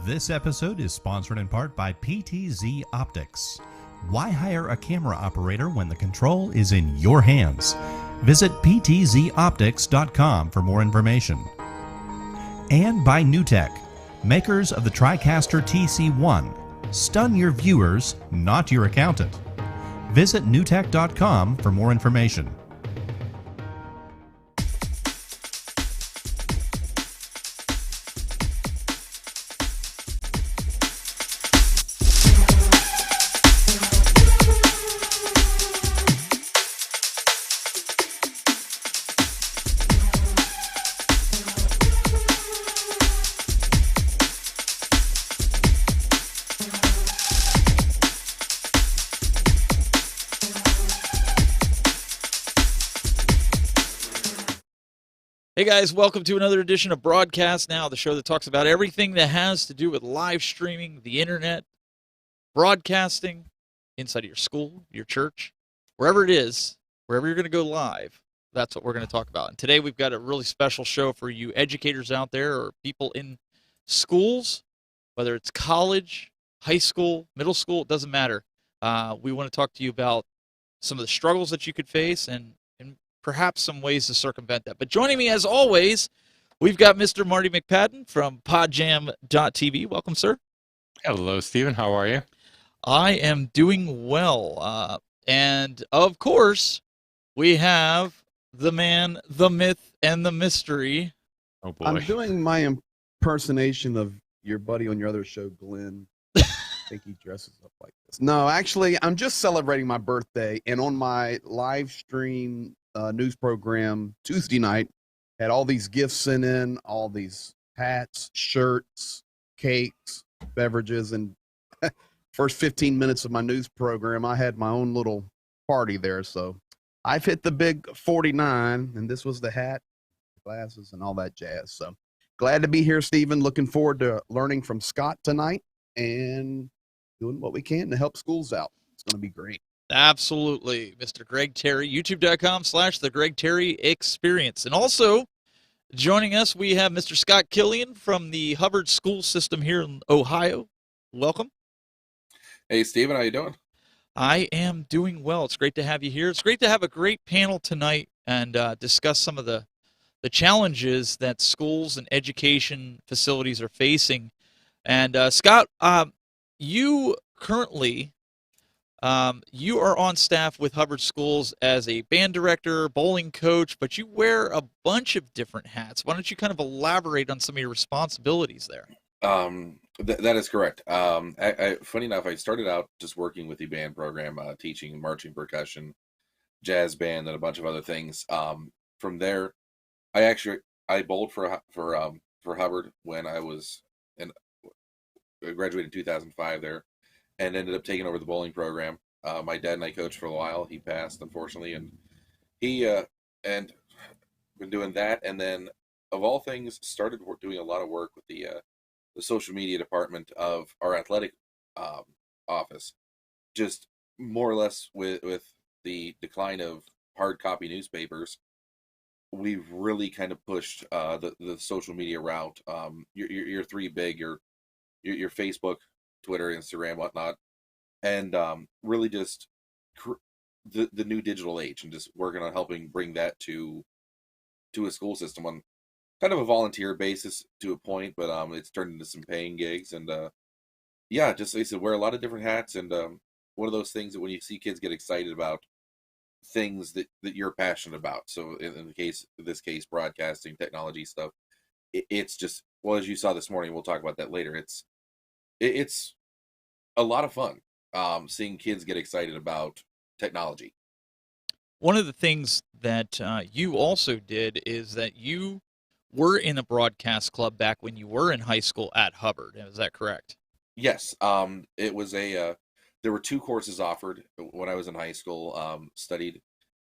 This episode is sponsored in part by PTZ Optics. Why hire a camera operator when the control is in your hands? Visit ptzoptics.com for more information. And by NewTek, makers of the TriCaster TC1. Stun your viewers, not your accountant. Visit newtek.com for more information. Hey guys, welcome to another edition of Broadcast Now, the show that talks about everything that has to do with live streaming, the internet, broadcasting, inside of your school, your church, wherever it is, wherever you're going to go live, that's what we're going to talk about. And today we've got a really special show for you educators out there or people in schools, whether it's college, high school, middle school, it doesn't matter. We want to talk to you about some of the struggles that you could face and perhaps some ways to circumvent that. But joining me, as always, we've got Mr. Marty McPadden from podjam.tv. Welcome, sir. Hello, Stephen. How are you? I am doing well. And, of course, we have the man, the myth, and the mystery. Oh, boy. I'm doing my impersonation of your buddy on your other show, Glenn. I think he dresses up like this. No, actually, I'm just celebrating my birthday. And on my live stream news program Tuesday night, had all these gifts sent in, all these hats, shirts, cakes, beverages, and first 15 minutes of my news program, I had my own little party there. So I've hit the big 49, and this was the hat, glasses, and all that jazz. So glad to be here, Stephen. Looking forward to learning from Scott tonight and doing what we can to help schools out. It's going to be great. Absolutely. Mr. Greg Terry, youtube.com/The Greg Terry Experience. And also joining us, we have Mr. Scott Killian from the Hubbard School System here in Ohio. Welcome. Hey, Stephen, how you doing? I am doing well. It's great to have you here. It's great to have a great panel tonight and discuss some of the challenges that schools and education facilities are facing. And Scott, you currently... you are on staff with Hubbard Schools as a band director, bowling coach, but you wear a bunch of different hats. Why don't you kind of elaborate on some of your responsibilities there? That is correct. Funny enough, I started out just working with the band program, teaching marching, percussion, jazz band, and a bunch of other things. From there, I bowled for Hubbard when I graduated in 2005 there. And ended up taking over the bowling program. My dad and I coached for a while. He passed, unfortunately, and he and been doing that. And then, of all things, started doing a lot of work with the social media department of our athletic office. Just more or less with the decline of hard copy newspapers, we've really kind of pushed the social media route. Your three big, your Facebook, Twitter, Instagram, whatnot, and really just the new digital age, and just working on helping bring that to a school system. kind of a volunteer basis to a point, but it's turned into some paying gigs, and yeah, just like I said, wear a lot of different hats, and one of those things that when you see kids get excited about things that you're passionate about. So in this case, broadcasting, technology stuff, it's just, well, as you saw this morning, we'll talk about that later. It's a lot of fun seeing kids get excited about technology. One of the things that you also did is that you were in a broadcast club back when you were in high school at Hubbard. Is that correct? Yes, it was there were 2 courses offered when I was in high school. Studied,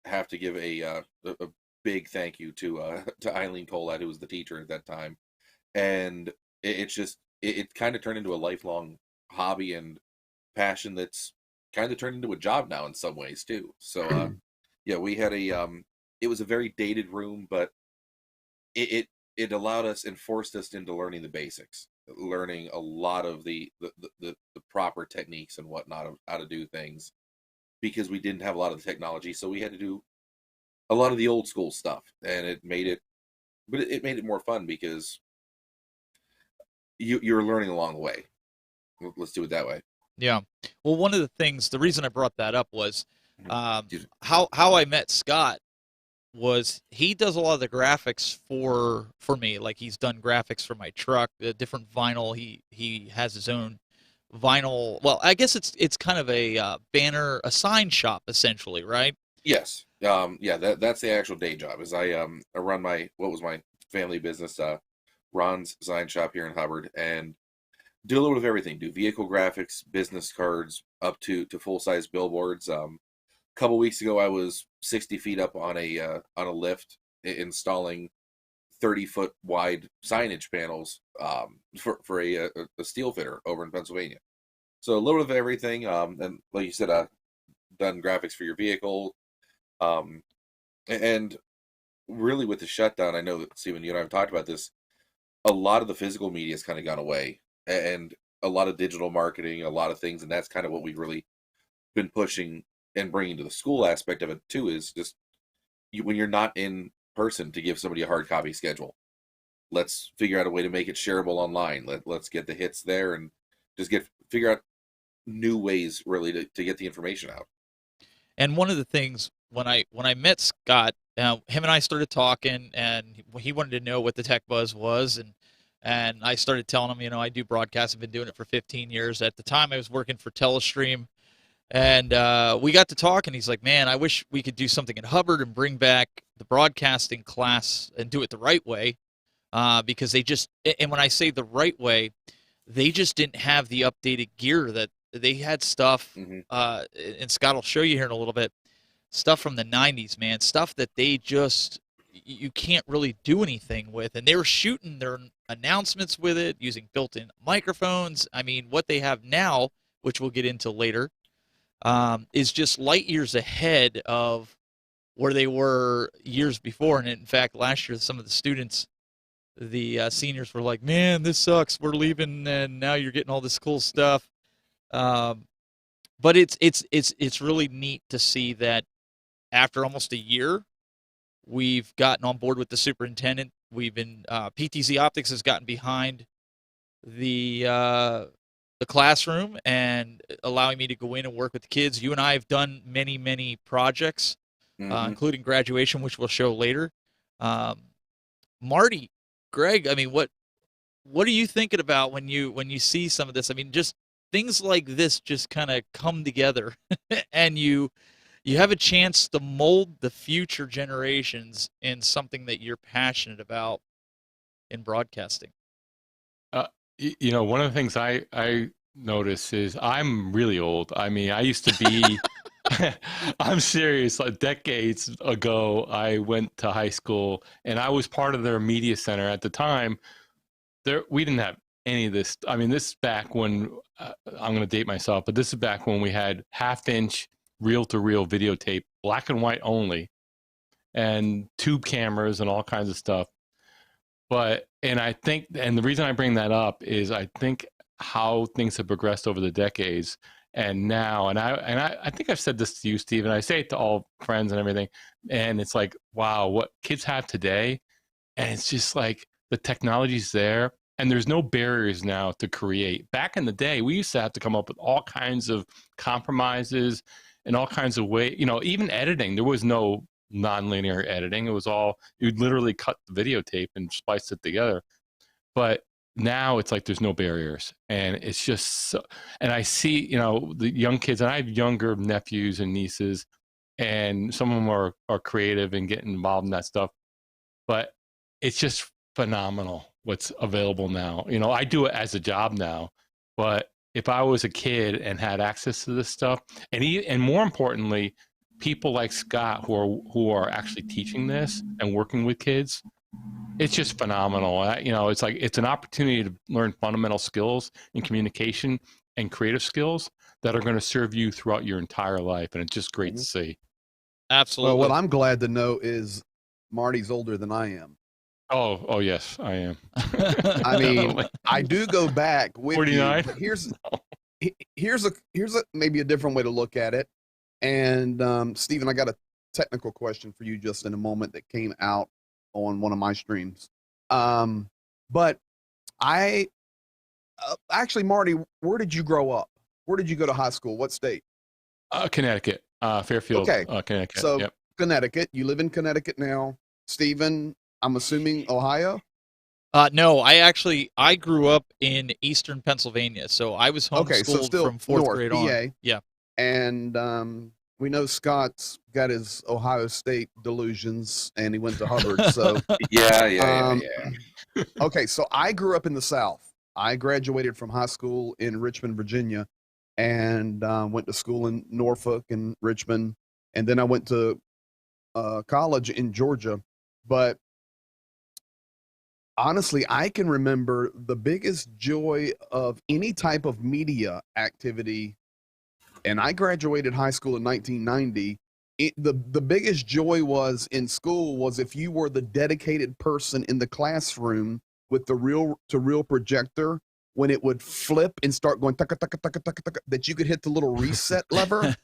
have to give a big thank you to Eileen Colette, who was the teacher at that time, and it kind of turned into a lifelong hobby and passion that's kind of turned into a job now in some ways too. So yeah, we had it was a very dated room, but it allowed us and forced us into learning the basics, learning a lot of the proper techniques and whatnot of how to do things, because we didn't have a lot of the technology, so we had to do a lot of the old school stuff, and it made it more fun because you're learning along the way. Let's do it that way. Yeah. Well, one of the things, the reason I brought that up was Excuse me. how I met Scott was he does a lot of the graphics for me. Like he's done graphics for my truck, the different vinyl. He has his own vinyl. Well, I guess it's kind of a banner, a sign shop essentially, right? Yes. Yeah, that's the actual day job. Is I run my family business, Ron's Sign Shop here in Hubbard, and do a little bit of everything. Do vehicle graphics, business cards, up to full size billboards. Couple weeks ago, I was 60 feet up on a lift installing 30-foot wide signage panels for a steel fitter over in Pennsylvania. So a little bit of everything. And like you said, done graphics for your vehicle. And really with the shutdown, I know that Stephen, you and I have talked about this. A lot of the physical media has kind of gone away, and a lot of digital marketing, a lot of things, and that's kind of what we've really been pushing and bringing to the school aspect of it too. Is just when you're not in person, to give somebody a hard copy schedule. Let's figure out a way to make it shareable online. Let's get the hits there and just figure out new ways really to get the information out. And one of the things when I met Scott, him and I started talking, and he wanted to know what the Tech Buzz was, and I started telling him, I do broadcast. I've been doing it for 15 years. At the time, I was working for Telestream, and we got to talk, and he's like, man, I wish we could do something at Hubbard and bring back the broadcasting class and do it the right way, because they just, and when I say the right way, they just didn't have the updated gear that they had stuff, and Scott will show you here in a little bit, stuff from the 90s, man, stuff that they just, you can't really do anything with. And they were shooting their announcements with it, using built-in microphones. I mean, what they have now, which we'll get into later, is just light years ahead of where they were years before. And in fact, last year, some of the students, the seniors were like, man, this sucks. We're leaving, and now you're getting all this cool stuff. But it's really neat to see that after almost a year, we've gotten on board with the superintendent. We've been PTZ Optics has gotten behind the classroom and allowing me to go in and work with the kids. You and I have done many projects, including graduation, which we'll show later. Marty, Greg, I mean, what are you thinking about when you see some of this? I mean, just things like this just kind of come together, and you have a chance to mold the future generations in something that you're passionate about in broadcasting. One of the things I notice is I'm really old. I mean, I used to be, I'm serious, like decades ago, I went to high school and I was part of their media center at the time. We didn't have any of this. I mean, this is back when, I'm going to date myself, but this is back when we had half-inch reel-to-reel videotape, black and white only, and tube cameras and all kinds of stuff. And I think, and the reason I bring that up is I think how things have progressed over the decades, and now, and I think I've said this to you, Steve, and I say it to all friends and everything, and it's like, wow, what kids have today And it's just like the technology's there, and there's no barriers now to create. Back in the day, we used to have to come up with all kinds of compromises and all kinds of ways, even editing. There was no nonlinear editing. It was all, you'd literally cut the videotape and splice it together. But now it's like there's no barriers, and it's just so, and I see, the young kids, and I have younger nephews and nieces, and some of them are creative and getting involved in that stuff. But it's just phenomenal what's available now. I do it as a job now, but if I was a kid and had access to this stuff, and more importantly, people like Scott who are actually teaching this and working with kids, it's just phenomenal. It's like it's an opportunity to learn fundamental skills in communication and creative skills that are going to serve you throughout your entire life, and it's just great to see. Absolutely. Well, what I'm glad to know is Marty's older than I am. Oh yes, I am. I mean, I do go back with 49. you. Here's a maybe a different way to look at it. And Stephen, I got a technical question for you just in a moment that came out on one of my streams. But I actually, Marty, where did you grow up? Where did you go to high school? What state? Connecticut, Fairfield, Okay. Connecticut. So yep. Connecticut. You live in Connecticut now. Stephen, I'm assuming Ohio. No, I grew up in Eastern Pennsylvania, so I was homeschooled Okay, so still from fourth north, grade PA. on. Yeah. And we know Scott's got his Ohio State delusions, and he went to Hubbard. So Yeah. Okay, so I grew up in the South. I graduated from high school in Richmond, Virginia, and went to school in Norfolk and Richmond, and then I went to college in Georgia. But honestly, I can remember the biggest joy of any type of media activity, and I graduated high school in 1990. The biggest joy was in school was if you were the dedicated person in the classroom with the reel-to-reel projector, when it would flip and start going taka, taka, taka, taka, taka, that you could hit the little reset lever.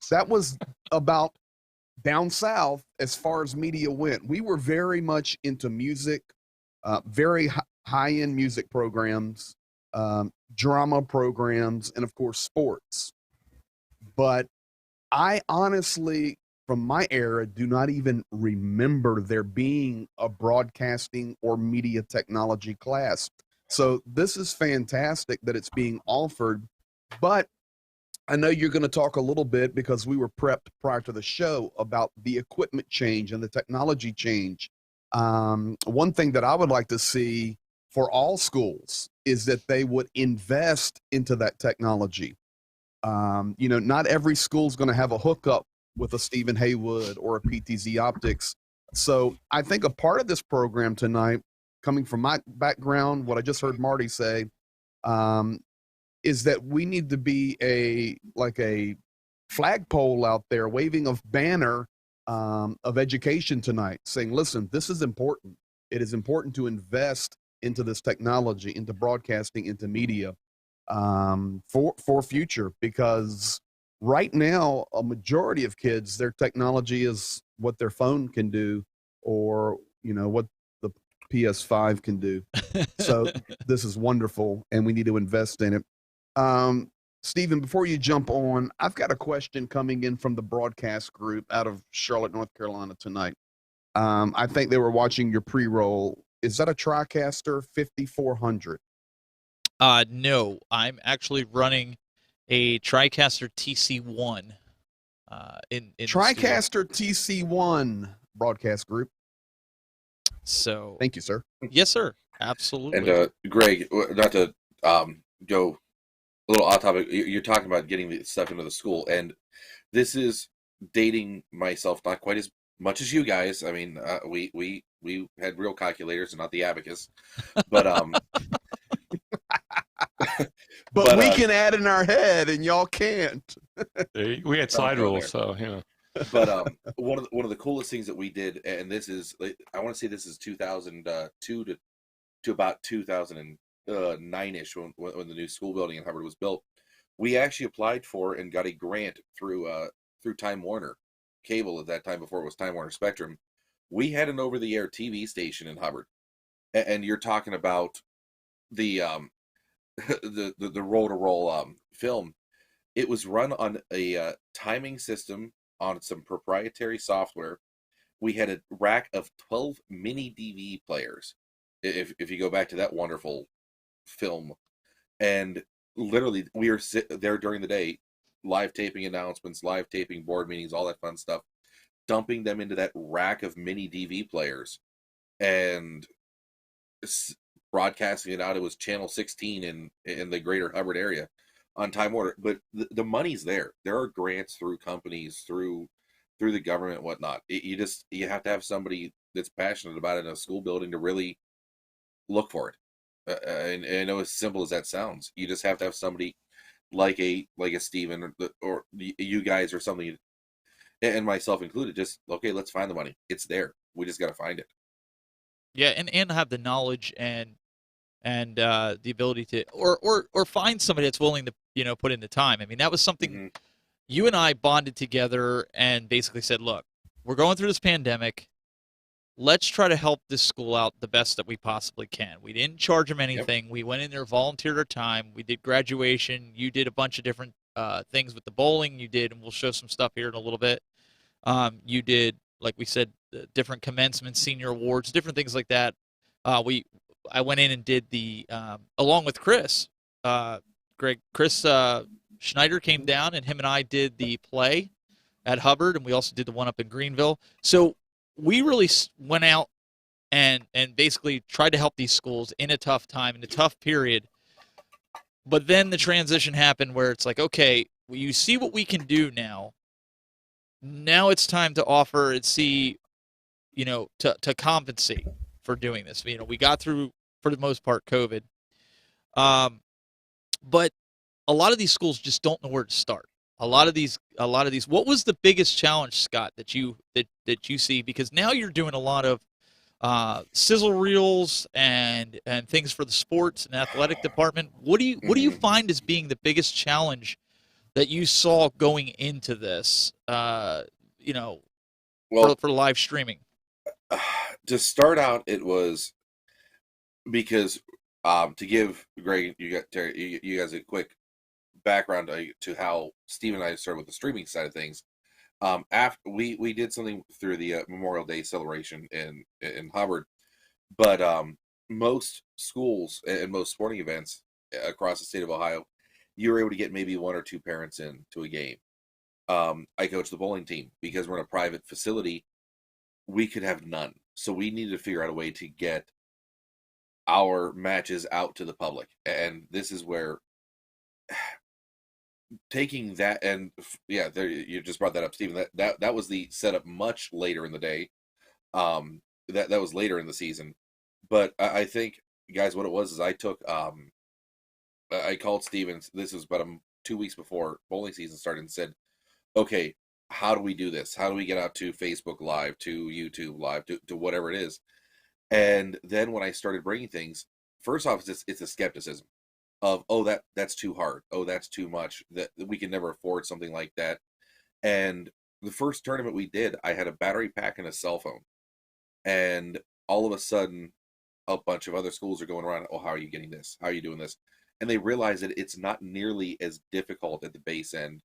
That was about down south as far as media went. We were very much into music, very high-end music programs, drama programs, and of course sports. But I honestly, from my era, do not even remember there being a broadcasting or media technology class. So this is fantastic that it's being offered. But I know you're going to talk a little bit, because we were prepped prior to the show, about the equipment change and the technology change. One thing that I would like to see for all schools is that they would invest into that technology. Not every school is going to have a hookup with a Stephen Haywood or a PTZ Optics. So I think a part of this program tonight, coming from my background, what I just heard Marty say, is that we need to be a flagpole out there, waving a banner of education tonight, saying, listen, this is important. It is important to invest into this technology, into broadcasting, into media, for future, because right now a majority of kids, their technology is what their phone can do, or what the PS5 can do. So this is wonderful, and we need to invest in it. Stephen, before you jump on, I've got a question coming in from the broadcast group out of Charlotte, North Carolina tonight. I think they were watching your pre-roll. Is that a TriCaster 5400? No, I'm actually running a TriCaster TC1. In TriCaster TC1 broadcast group. So thank you, sir. Yes, sir. Absolutely. And Greg, not to go a little off topic, you're talking about getting the stuff into the school, and this is dating myself not quite as much as you guys. I mean, we had real calculators and not the abacus, but but we can add in our head, and y'all can't. We had slide rules, so But one of the coolest things that we did, and this is, I want to say this is 2002 to about 2009-ish, when the new school building in Hubbard was built. We actually applied for and got a grant through Time Warner Cable at that time, before it was Time Warner Spectrum, we had an over-the-air TV station in Hubbard, and you're talking about the the roll-to-roll film. It was run on a timing system on some proprietary software. We had a rack of 12 mini DV players. If you go back to that wonderful film, and literally we were there during the day, live taping announcements, live taping board meetings, all that fun stuff, dumping them into that rack of mini DV players, and broadcasting it out. It was channel 16 in the greater Hubbard area on time order. But the money's there. There are grants through companies, through the government, and whatnot. You have to have somebody that's passionate about it in a school building to really look for it. And I know as simple as that sounds, you just have to have somebody like a Steven or you guys or something, and myself included. Just okay, let's find the money. It's there. We just got to find it. Yeah, and have the knowledge and the ability to or find somebody that's willing to put in the time. I mean, that was something you and I bonded together and basically said, look, we're going through this pandemic. Let's try to help this school out the best that we possibly can. We didn't charge them anything. Yep. We went in there, volunteered our time. We did graduation. You did a bunch of different things with the bowling. You did, and we'll show some stuff here in a little bit. You did, like we said, different commencement, senior awards, different things like that. I went in and did the along with Chris. Chris Schneider came down, and him and I did the play at Hubbard, and we also did the one up in Greenville. So we really went out and basically tried to help these schools in a tough time, in a tough period. But then the transition happened where it's like, okay, well, you see what we can do now. Now it's time to offer and see, to compensate for doing this. We got through, for the most part, COVID. But a lot of these schools just don't know where to start. A lot of these. What was the biggest challenge, Scott, that you see? Because now you're doing a lot of sizzle reels and things for the sports and athletic department. What do you find as being the biggest challenge that you saw going into this? For live streaming. To start out, it was because to give Greg, you guys a quick background to how Steve and I started with the streaming side of things. After we did something through the Memorial Day celebration in Hubbard, but most schools and most sporting events across the state of Ohio, you were able to get maybe one or two parents in to a game. I coached the bowling team because we're in a private facility. We could have none, so we needed to figure out a way to get our matches out to the public, and this is where taking that, and you just brought that up, Stephen. That was the setup much later in the day. That was later in the season, but I think, guys, what it was is I took I called Stephen. This was about 2 weeks before bowling season started, and said, okay, how do we do this? How do we get out to Facebook Live, to YouTube Live, to whatever it is? And then when I started bringing things, first off, it's a skepticism of, that's too hard. That's too much. That we can never afford something like that. And the first tournament we did, I had a battery pack and a cell phone. And all of a sudden, a bunch of other schools are going around, how are you getting this? How are you doing this? And they realize that it's not nearly as difficult at the base end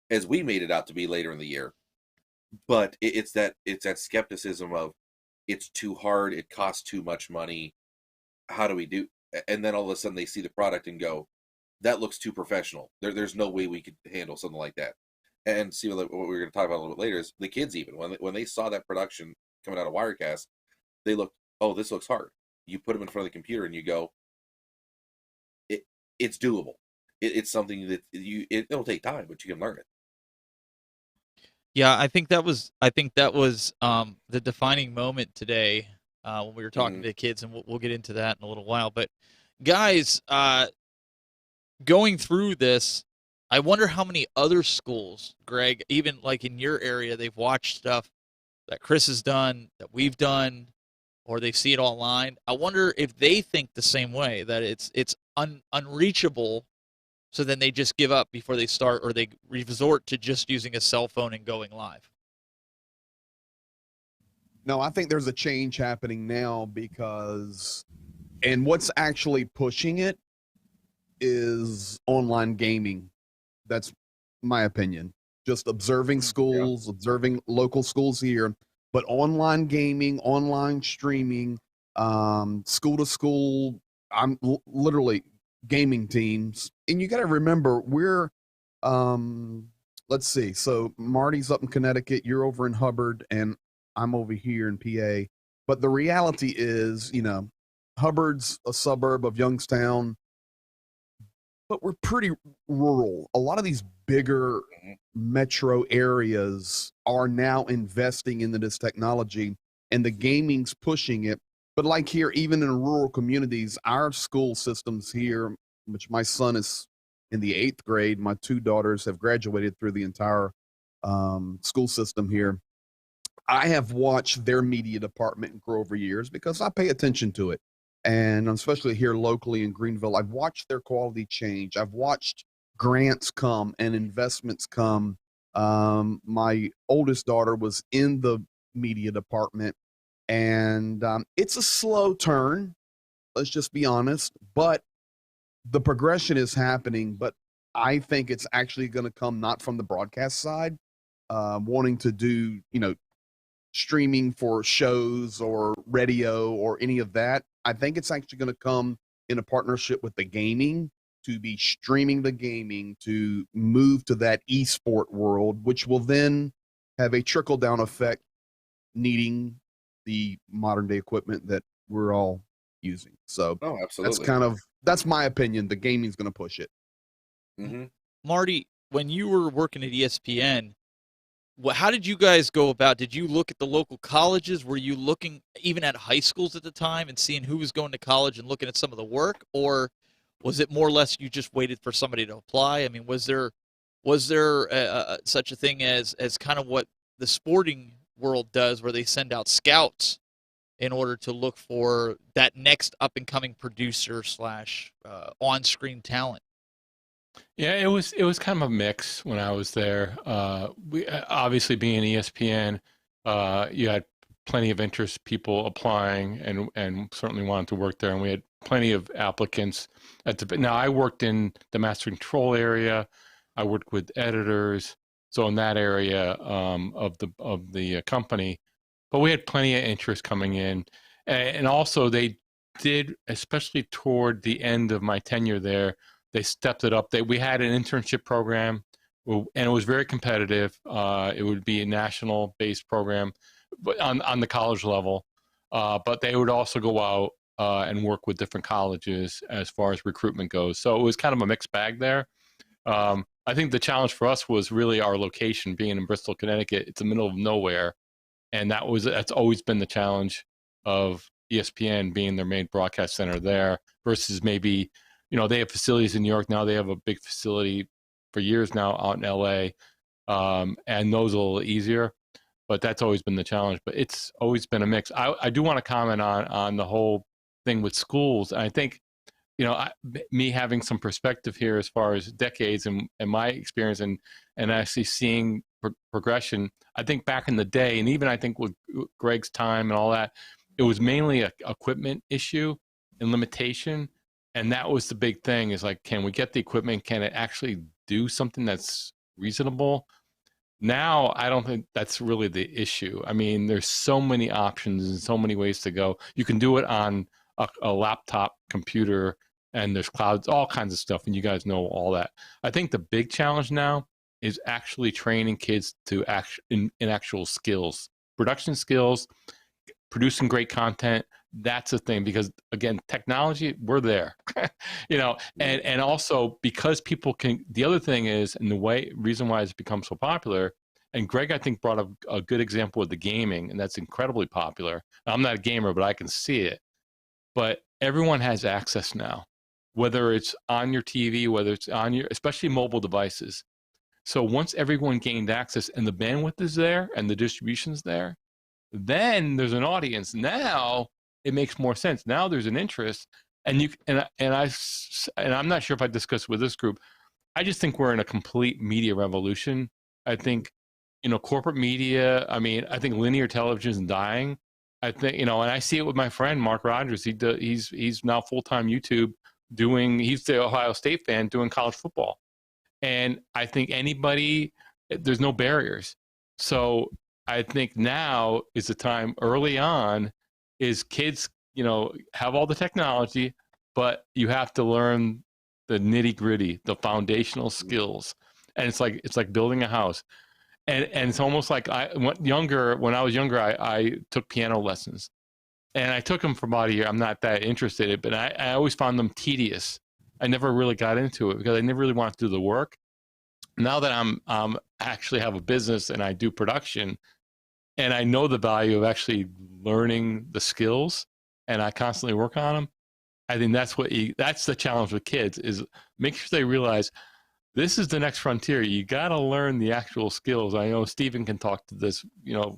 as we made it out to be later in the year. But it's that skepticism of, it's too hard, it costs too much money, how do we do? And then all of a sudden they see the product and go, that looks too professional. There's no way we could handle something like that. And see what we're going to talk about a little bit later is the kids, even when they saw that production coming out of Wirecast, they looked, this looks hard. You put them in front of the computer and you go, it's doable. It's something that it'll take time, but you can learn it. Yeah, I think that was the defining moment today when we were talking to the kids, and we'll get into that in a little while. But guys, going through this, I wonder how many other schools, Greg, even like in your area, they've watched stuff that Chris has done, that we've done, or they see it online. I wonder if they think the same way, that it's unreachable. So then they just give up before they start, or they resort to just using a cell phone and going live. No, I think there's a change happening now because, and what's actually pushing it is online gaming. That's my opinion. Just observing schools, observing local schools here, but online gaming, online streaming, school to school. Literally gaming teams, and you got to remember we're, let's see. So Marty's up in Connecticut, you're over in Hubbard, and I'm over here in PA. But the reality is, Hubbard's a suburb of Youngstown, but we're pretty rural. A lot of these bigger metro areas are now investing into this technology, and the gaming's pushing it. But like here, even in rural communities, our school systems here, which my son is in the 8th grade, my 2 daughters have graduated through the entire school system here. I have watched their media department grow over years because I pay attention to it. And especially here locally in Greenville, I've watched their quality change. I've watched grants come and investments come. My oldest daughter was in the media department, and it's a slow turn. Let's just be honest, but the progression is happening. But I think it's actually going to come not from the broadcast side, wanting to do, streaming for shows or radio or any of that. I think it's actually going to come in a partnership with the gaming to be streaming the gaming to move to that esport world, which will then have a trickle down effect needing the modern day equipment that we're all using. So absolutely. That's my opinion. The gaming's going to push it. Mm-hmm. Marty, when you were working at ESPN, how did you guys go about? Did you look at the local colleges? Were you looking even at high schools at the time and seeing who was going to college and looking at some of the work, or was it more or less you just waited for somebody to apply? I mean, was there such a thing as kind of what the sporting world does, where they send out scouts in order to look for that next up and coming producer / on screen talent? Yeah, it was kind of a mix when I was there. We obviously being ESPN, you had plenty of interest, people applying and certainly wanted to work there, and we had plenty of applicants. Now I worked in the master control area. I worked with editors, so in that area of the company, but we had plenty of interest coming in, and also they did, especially toward the end of my tenure there. They stepped it up. We had an internship program, and it was very competitive. It would be a national-based program, but on the college level. But they would also go out and work with different colleges as far as recruitment goes. So it was kind of a mixed bag there. I think the challenge for us was really our location, being in Bristol, Connecticut. It's the middle of nowhere, and that's always been the challenge of ESPN being their main broadcast center there versus maybe. They have facilities in New York now. They have a big facility for years now out in LA, and those are a little easier. But that's always been the challenge. But it's always been a mix. I do want to comment on the whole thing with schools. And I think, me having some perspective here as far as decades and my experience and actually seeing progression. I think back in the day, and even I think with Greg's time and all that, it was mainly a equipment issue and limitation. And that was the big thing is like, can we get the equipment? Can it actually do something that's reasonable? Now, I don't think that's really the issue. I mean, there's so many options and so many ways to go. You can do it on a laptop computer, and there's clouds, all kinds of stuff. And you guys know all that. I think the big challenge now is actually training kids to in actual skills, production skills, producing great content. That's the thing, because again, technology, we're there, and also because people can, the other thing is, and the reason why it's become so popular, and Greg, I think, brought up a good example with the gaming, and that's incredibly popular. I'm not a gamer, but I can see it. But everyone has access now, whether it's on your TV, whether it's on especially mobile devices. So once everyone gained access and the bandwidth is there and the distribution's there, then there's an audience. Now it makes more sense. Now there's an interest, and I'm not sure if I discussed with this group. I just think we're in a complete media revolution. I think corporate media. I mean, I think linear television is dying. I think, and I see it with my friend Mark Rogers. He's now full-time YouTube he's the Ohio State fan doing college football. And I think there's no barriers. So I think now is the time early on is kids, have all the technology, but you have to learn the nitty gritty, the foundational skills. And it's like building a house. And it's almost like when I was younger, I took piano lessons, and I took them for about a year. I'm not that interested in it, but I always found them tedious. I never really got into it because I never really wanted to do the work. Now that I'm actually have a business and I do production, and I know the value of actually learning the skills, and I constantly work on them. I think that's the challenge with kids, is make sure they realize this is the next frontier. You got to learn the actual skills. I know Stephen can talk to this,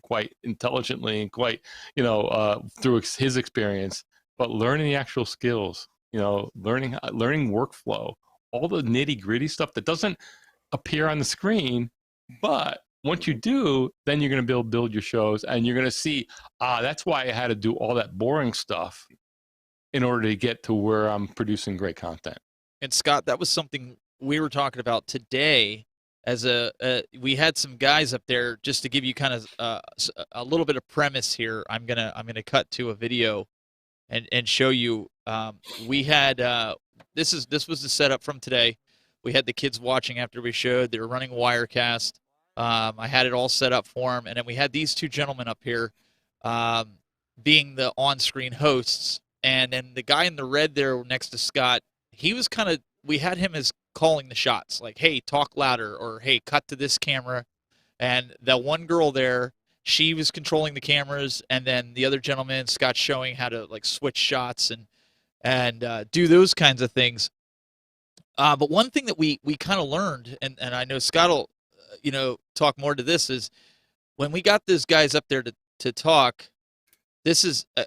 quite intelligently and quite, through his experience, but learning the actual skills, learning workflow, all the nitty gritty stuff that doesn't appear on the screen, but once you do, then you're going to build your shows, and you're going to see, that's why I had to do all that boring stuff in order to get to where I'm producing great content. And Scott, that was something we were talking about today. We had some guys up there, just to give you kind of a little bit of premise here. I'm gonna cut to a video and show you. We had this was the setup from today. We had the kids watching after we showed. They were running Wirecast. I had it all set up for them, and then we had these two gentlemen up here being the on-screen hosts, and then the guy in the red there next to Scott, we had him as calling the shots, like, hey, talk louder, or hey, cut to this camera. And that one girl there, she was controlling the cameras, and then the other gentleman, Scott, showing how to like switch shots and do those kinds of things. But one thing that we kind of learned, and I know Scott will talk more to this, is when we got those guys up there to talk,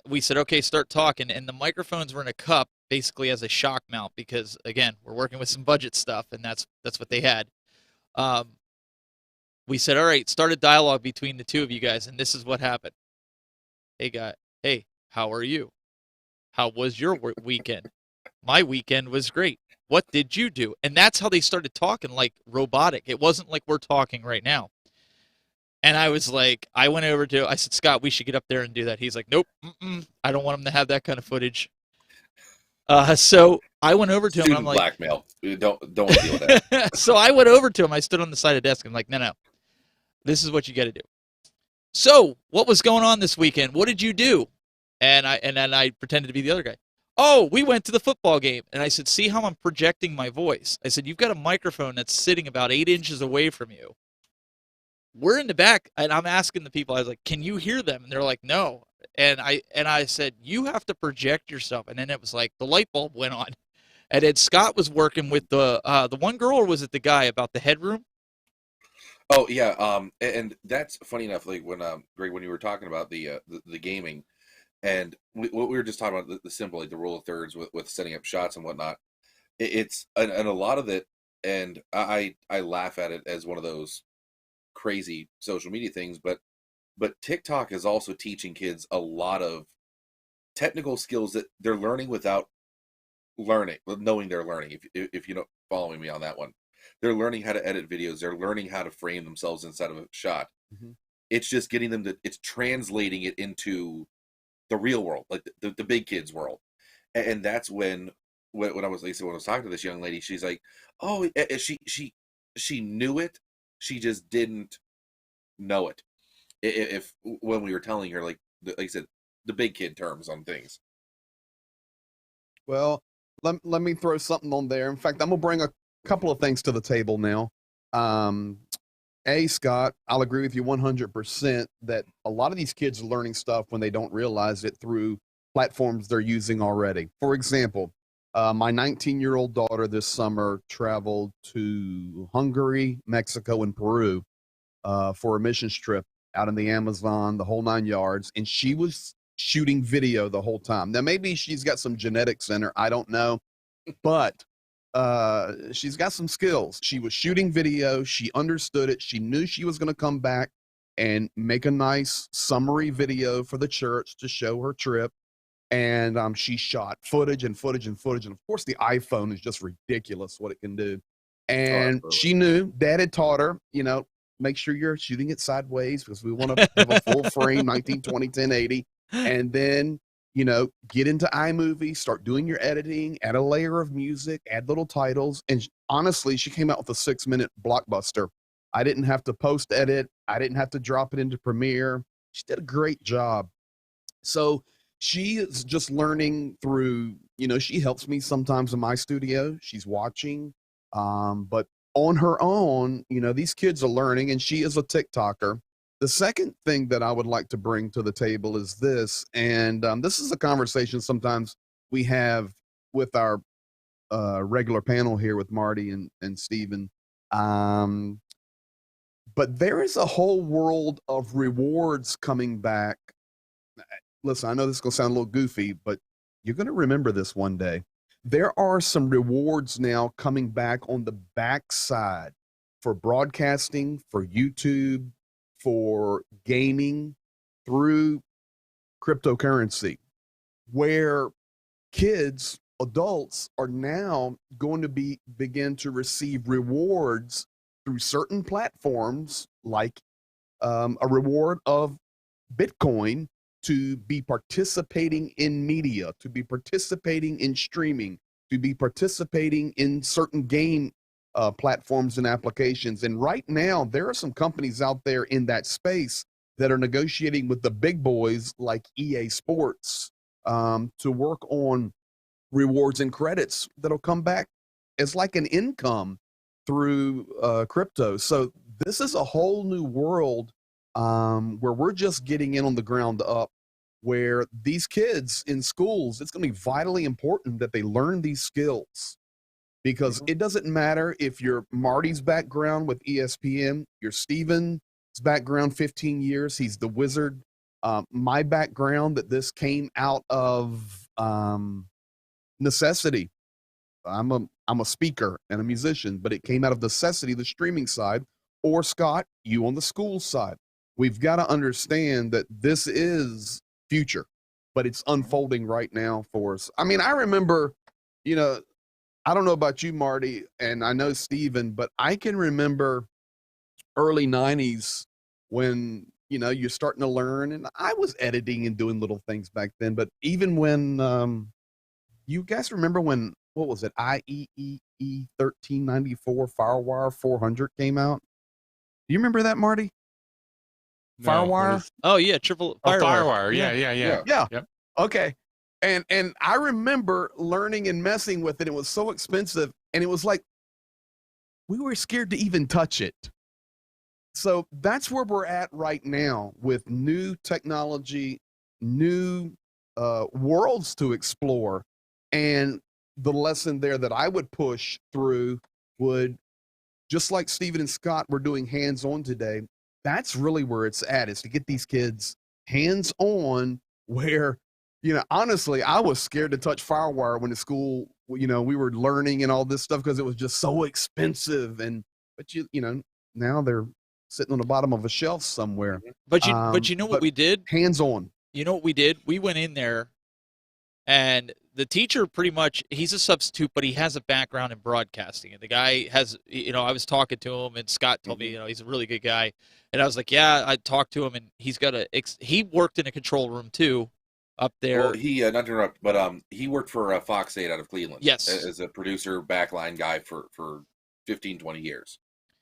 we said, okay, start talking, and the microphones were in a cup, basically as a shock mount, because again, we're working with some budget stuff, and that's what they had. We said, all right, start a dialogue between the two of you guys, and this is what happened. Hey, how are you? How was your weekend? My weekend was great. What did you do? And that's how they started talking, like robotic. It wasn't like we're talking right now. And I was like, I said, Scott, we should get up there and do that. He's like, nope, I don't want him to have that kind of footage. So I went over to him, and I'm like, blackmail. Don't deal with that. So I went over to him. I stood on the side of the desk. I'm like, no, this is what you got to do. So what was going on this weekend? What did you do? And then I pretended to be the other guy. Oh, we went to the football game. And I said, see how I'm projecting my voice? I said, you've got a microphone that's sitting about 8 inches away from you. We're in the back, and I'm asking the people, I was like, can you hear them? And they're like, no. And I said, you have to project yourself. And then it was like the light bulb went on. And then Scott was working with the one girl, or was it the guy about the headroom? Oh yeah, and that's funny enough. Like when Greg, when you were talking about the gaming, and what we were just talking about, the simple, like the rule of thirds with setting up shots and whatnot. It's and a lot of it, and I laugh at it as one of those crazy social media things, but TikTok is also teaching kids a lot of technical skills that they're learning without knowing they're learning. If you're not following me on that one, they're learning how to edit videos. They're learning how to frame themselves inside of a shot. Mm-hmm. It's just getting them it's translating it into the real world, like the big kids world. And that's when I was talking to this young lady, she's like, oh, she knew it. She just didn't know it. If when we were telling her, like I said, the big kid terms on things. Well, let me throw something on there. In fact, I'm gonna bring a couple of things to the table now. Scott, I'll agree with you 100% that a lot of these kids are learning stuff when they don't realize it through platforms they're using already. For example, my 19-year-old daughter this summer traveled to Hungary, Mexico, and Peru for a missions trip out in the Amazon, the whole 9 yards, and she was shooting video the whole time. Now, maybe she's got some genetics in her, I don't know, but she's got some skills. She was shooting video. She understood it. She knew she was going to come back and make a nice summary video for the church to show her trip. And she shot footage and footage and footage. And of course, the iPhone is just ridiculous what it can do. And she knew Dad had taught her, make sure you're shooting it sideways because we want to have a full frame 1920 1080. And then, get into iMovie, start doing your editing, add a layer of music, add little titles. And honestly, she came out with a 6-minute blockbuster. I didn't have to post edit. I didn't have to drop it into Premiere. She did a great job. So she is just learning through, she helps me sometimes in my studio. She's watching. But on her own, these kids are learning, and she is a TikToker. The second thing that I would like to bring to the table is this, and this is a conversation sometimes we have with our regular panel here with Marty and Stephen. But there is a whole world of rewards coming back. Listen, I know this is going to sound a little goofy, but you're going to remember this one day. There are some rewards now coming back on the backside for broadcasting, for YouTube, for gaming through cryptocurrency, where kids, adults are now going to begin to receive rewards through certain platforms, like a reward of Bitcoin, to be participating in media, to be participating in streaming, to be participating in certain game platforms and applications. And right now, there are some companies out there in that space that are negotiating with the big boys like EA Sports to work on rewards and credits that'll come back as like an income through crypto. So this is a whole new world where we're just getting in on the ground up, where these kids in schools, it's going to be vitally important that they learn these skills, because it doesn't matter if you're Marty's background with ESPN, you're Steven's background 15 years, he's the wizard. My background, that this came out of necessity. I'm a speaker and a musician, but it came out of necessity, the streaming side, or Scott, you on the school side. We've got to understand that this is future, but it's unfolding right now for us. I mean, I remember, I don't know about you, Marty, and I know Steven, but I can remember early 90s when, you're starting to learn, and I was editing and doing little things back then. But even when, you guys remember when, what was it, IEEE 1394 FireWire 400 came out? Do you remember that, Marty? No, FireWire? Oh yeah, FireWire. Yeah. Yep. Okay. And I remember learning and messing with it. It was so expensive, and it was like we were scared to even touch it. So that's where we're at right now with new technology, new worlds to explore. And the lesson there that I would push through would, just like Stephen and Scott were doing hands-on today, that's really where it's at, is to get these kids hands-on, where, honestly, I was scared to touch FireWire when at school, we were learning and all this stuff because it was just so expensive. But now they're sitting on the bottom of a shelf somewhere. But you know what we did? Hands-on. You know what we did? We went in there, and the teacher, pretty much, he's a substitute, but he has a background in broadcasting. And the guy has, I was talking to him, and Scott told me, he's a really good guy. And I was like, yeah, I talked to him, and he's got he worked in a control room too, up there. Well, he, not to interrupt, but he worked for Fox 8 out of Cleveland. Yes. As a producer, backline guy for 15, 20 years.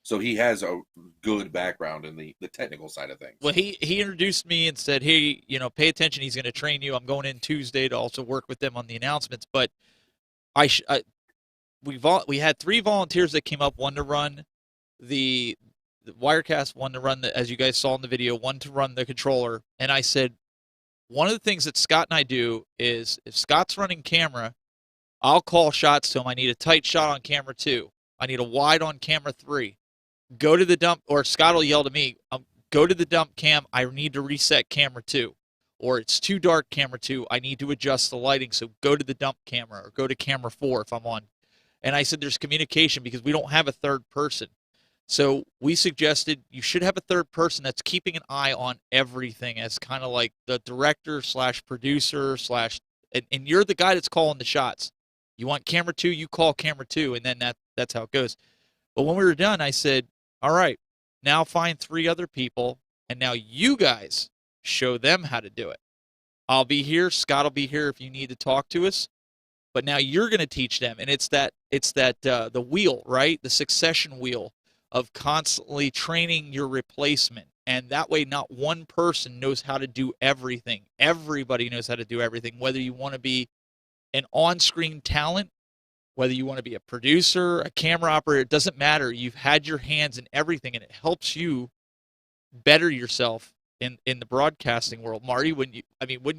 So he has a good background in the technical side of things. Well, he introduced me and said, hey, pay attention. He's going to train you. I'm going in Tuesday to also work with them on the announcements. But we had 3 volunteers that came up, one to run the Wirecast, one to run as you guys saw in the video, one to run the controller. And I said, one of the things that Scott and I do is, if Scott's running camera, I'll call shots to him. I need a tight shot on camera 2. I need a wide on camera 3. Go to the dump, or Scott will yell to me, go to the dump cam. I need to reset camera 2. Or it's too dark, camera 2. I need to adjust the lighting, so go to the dump camera, or go to camera 4 if I'm on. And I said, there's communication because we don't have a third person. So we suggested you should have a third person that's keeping an eye on everything as kind of like the director / producer / and you're the guy that's calling the shots. You want camera 2, you call camera 2, and then that's how it goes. But when we were done, I said, all right, now find 3 other people, and now you guys show them how to do it. I'll be here. Scott will be here if you need to talk to us. But now you're going to teach them, and it's that the wheel, right? The succession wheel of constantly training your replacement. And that way, not one person knows how to do everything. Everybody knows how to do everything, whether you want to be an on-screen talent, whether you want to be a producer, a camera operator, it doesn't matter. You've had your hands in everything, and it helps you better yourself in the broadcasting world. Marty, wouldn't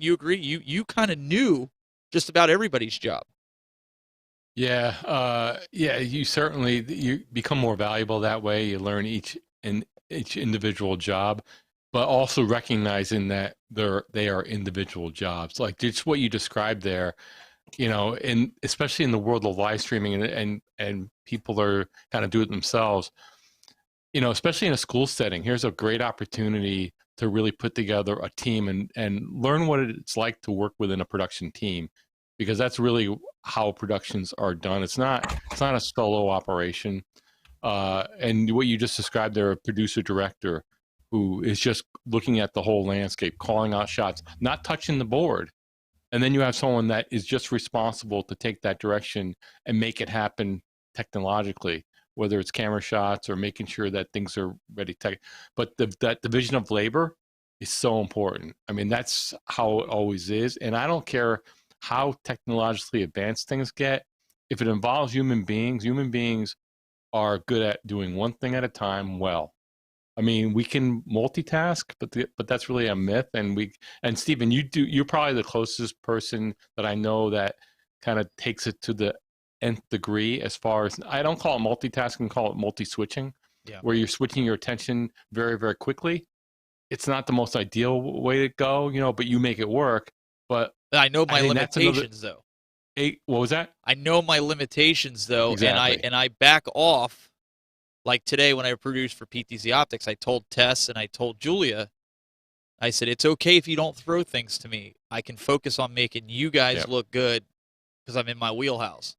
you agree? You kind of knew just about everybody's job. Yeah, you become more valuable that way. You learn each individual job, but also recognizing that they are individual jobs. Like just what you described there, and especially in the world of live streaming and people are kind of do it themselves. Especially in a school setting, here's a great opportunity to really put together a team and learn what it's like to work within a production team, because that's really how productions are done. It's not a solo operation. And what you just described there, a producer director who is just looking at the whole landscape, calling out shots, not touching the board. And then you have someone that is just responsible to take that direction and make it happen technologically, whether it's camera shots or making sure that things are ready. But that division of labor is so important. I mean, that's how it always is. And I don't care how technologically advanced things get. If it involves human beings are good at doing one thing at a time well. I mean, we can multitask, but that's really a myth. And Stephen, you're probably the closest person that I know that kind of takes it to the nth degree as far as, I don't call it multitasking, call it multi-switching, where you're switching your attention very, very quickly. It's not the most ideal way to go, but you make it work. But I know my limitations, though. What was that? I know my limitations, though, exactly. and I back off. Like today when I produced for PTZ Optics, I told Tess and I told Julia, I said, it's okay if you don't throw things to me. I can focus on making you guys look good because I'm in my wheelhouse.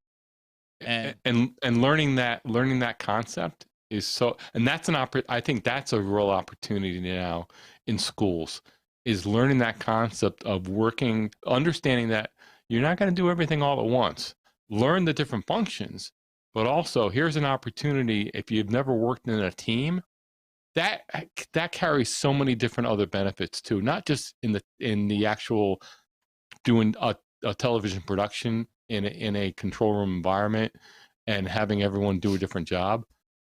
And learning that concept is so, and that's I think that's a real opportunity now in schools, is learning that concept of working, understanding that you're not going to do everything all at once. Learn the different functions, but also here's an opportunity. If you've never worked in a team, that carries so many different other benefits too, not just in the actual doing a television production in a control room environment and having everyone do a different job,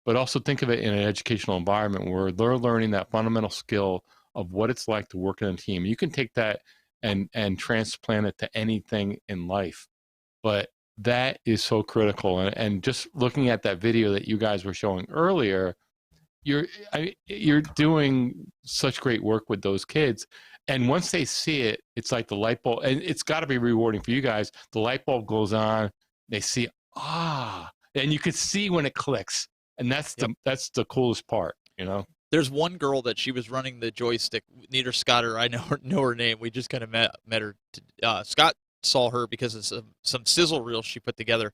but also think of it in an educational environment where they're learning that fundamental skill of what it's like to work in a team. You can take that and transplant it to anything in life, but that is so critical. And just looking at that video that you guys were showing earlier, you're doing such great work with those kids. And once they see it, it's like the light bulb, and it's got to be rewarding for you guys. The light bulb goes on, they see, and you can see when it clicks. And that's the coolest part, There's one girl that she was running the joystick. Neither Scott or I know her name. We just kind of met her. Scott saw her because of some sizzle reels she put together.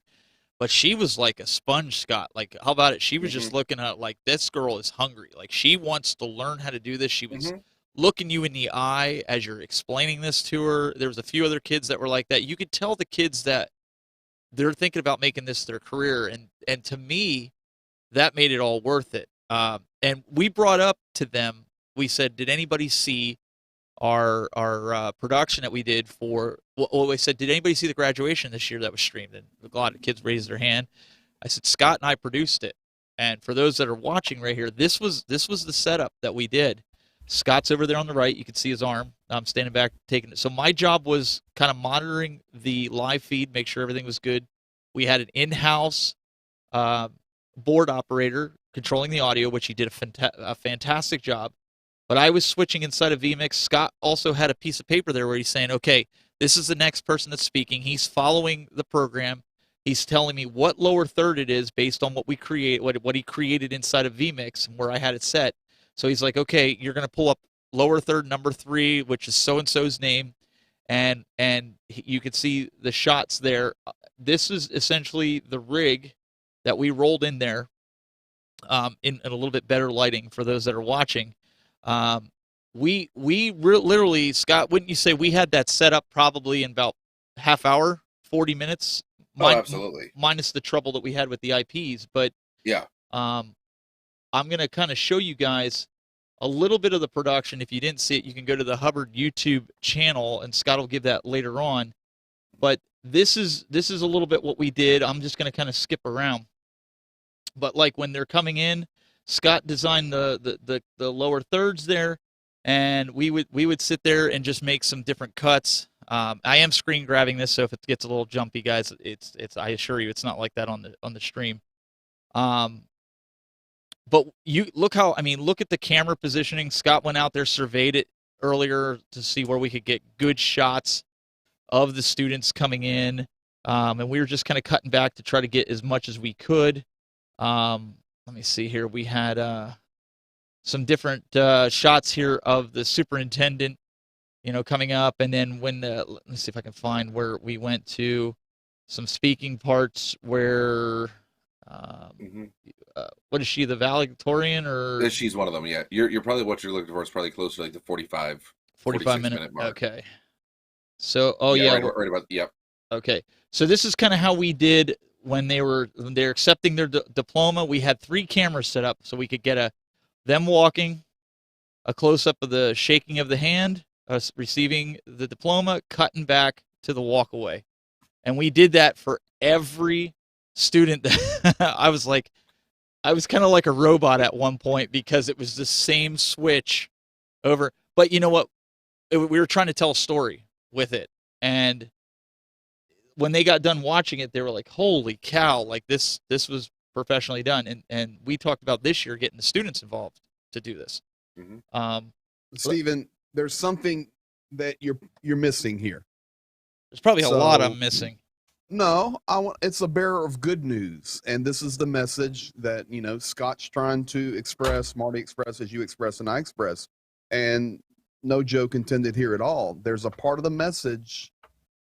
But she was like a sponge, Scott. Like, how about it? She was just looking at like, this girl is hungry. Like, she wants to learn how to do this. She was looking you in the eye as you're explaining this to her. There was a few other kids that were like that. You could tell the kids that they're thinking about making this their career. And to me, that made it all worth it. And we brought up to them, we said, did anybody see our production that we did for, we said, did anybody see the graduation this year that was streamed? And a lot of kids raised their hand. I said, Scott and I produced it. And for those that are watching right here, this was the setup that we did. Scott's over there on the right. You can see his arm. I'm standing back taking it. So my job was kind of monitoring the live feed, make sure everything was good. We had an in-house board operator controlling the audio, which he did a fantastic job. But I was switching inside of vMix. Scott also had a piece of paper there where he's saying, okay, this is the next person that's speaking. He's following the program. He's telling me what lower third it is based on what we create, what he created inside of vMix and where I had it set. So he's like, okay, you're going to pull up lower third number 3, which is so and so's name, and you can see the shots there. This is essentially the rig that we rolled in there, in a little bit better lighting for those that are watching. Literally, Scott, wouldn't you say we had that set up probably in about half hour, 40 minutes? Absolutely. Minus the trouble that we had with the IPs. But yeah, I'm going to kind of show you guys a little bit of the production. If you didn't see it, you can go to the Hubbard YouTube channel, and Scott will give that later on. But this is a little bit what we did. I'm just going to kind of skip around. But like when they're coming in, Scott designed the lower thirds there, and we would sit there and just make some different cuts. I am screen grabbing this, so if it gets a little jumpy, guys, it's I assure you it's not like that on the stream. But you look at the camera positioning. Scott went out there, surveyed it earlier to see where we could get good shots of the students coming in, and we were just kind of cutting back to try to get as much as we could. Let me see here. We had some different shots here of the superintendent, coming up, and then when let me see if I can find where we went to some speaking parts where what is she, the valedictorian, or she's one of them? Yeah, you're probably, what you're looking for is probably closer to like the 45 minute mark. Okay. So right about, yep. Okay, so this is kind of how we did when they're accepting their diploma. We had 3 cameras set up so we could get them walking, a close up of the shaking of the hand, us receiving the diploma, cutting back to the walk away. And we did that for every student. I was kind of like a robot at one point because it was the same switch over. But you know what? We were trying to tell a story with it. And when they got done watching it, they were like, holy cow, like this was professionally done. And we talked about this year getting the students involved to do this. Mm-hmm. Stephen, there's something that you're missing here. There's probably a lot I'm missing. No, it's a bearer of good news, and this is the message that Scott's trying to express, Marty expresses, you express, and I express, and no joke intended here at all. There's a part of the message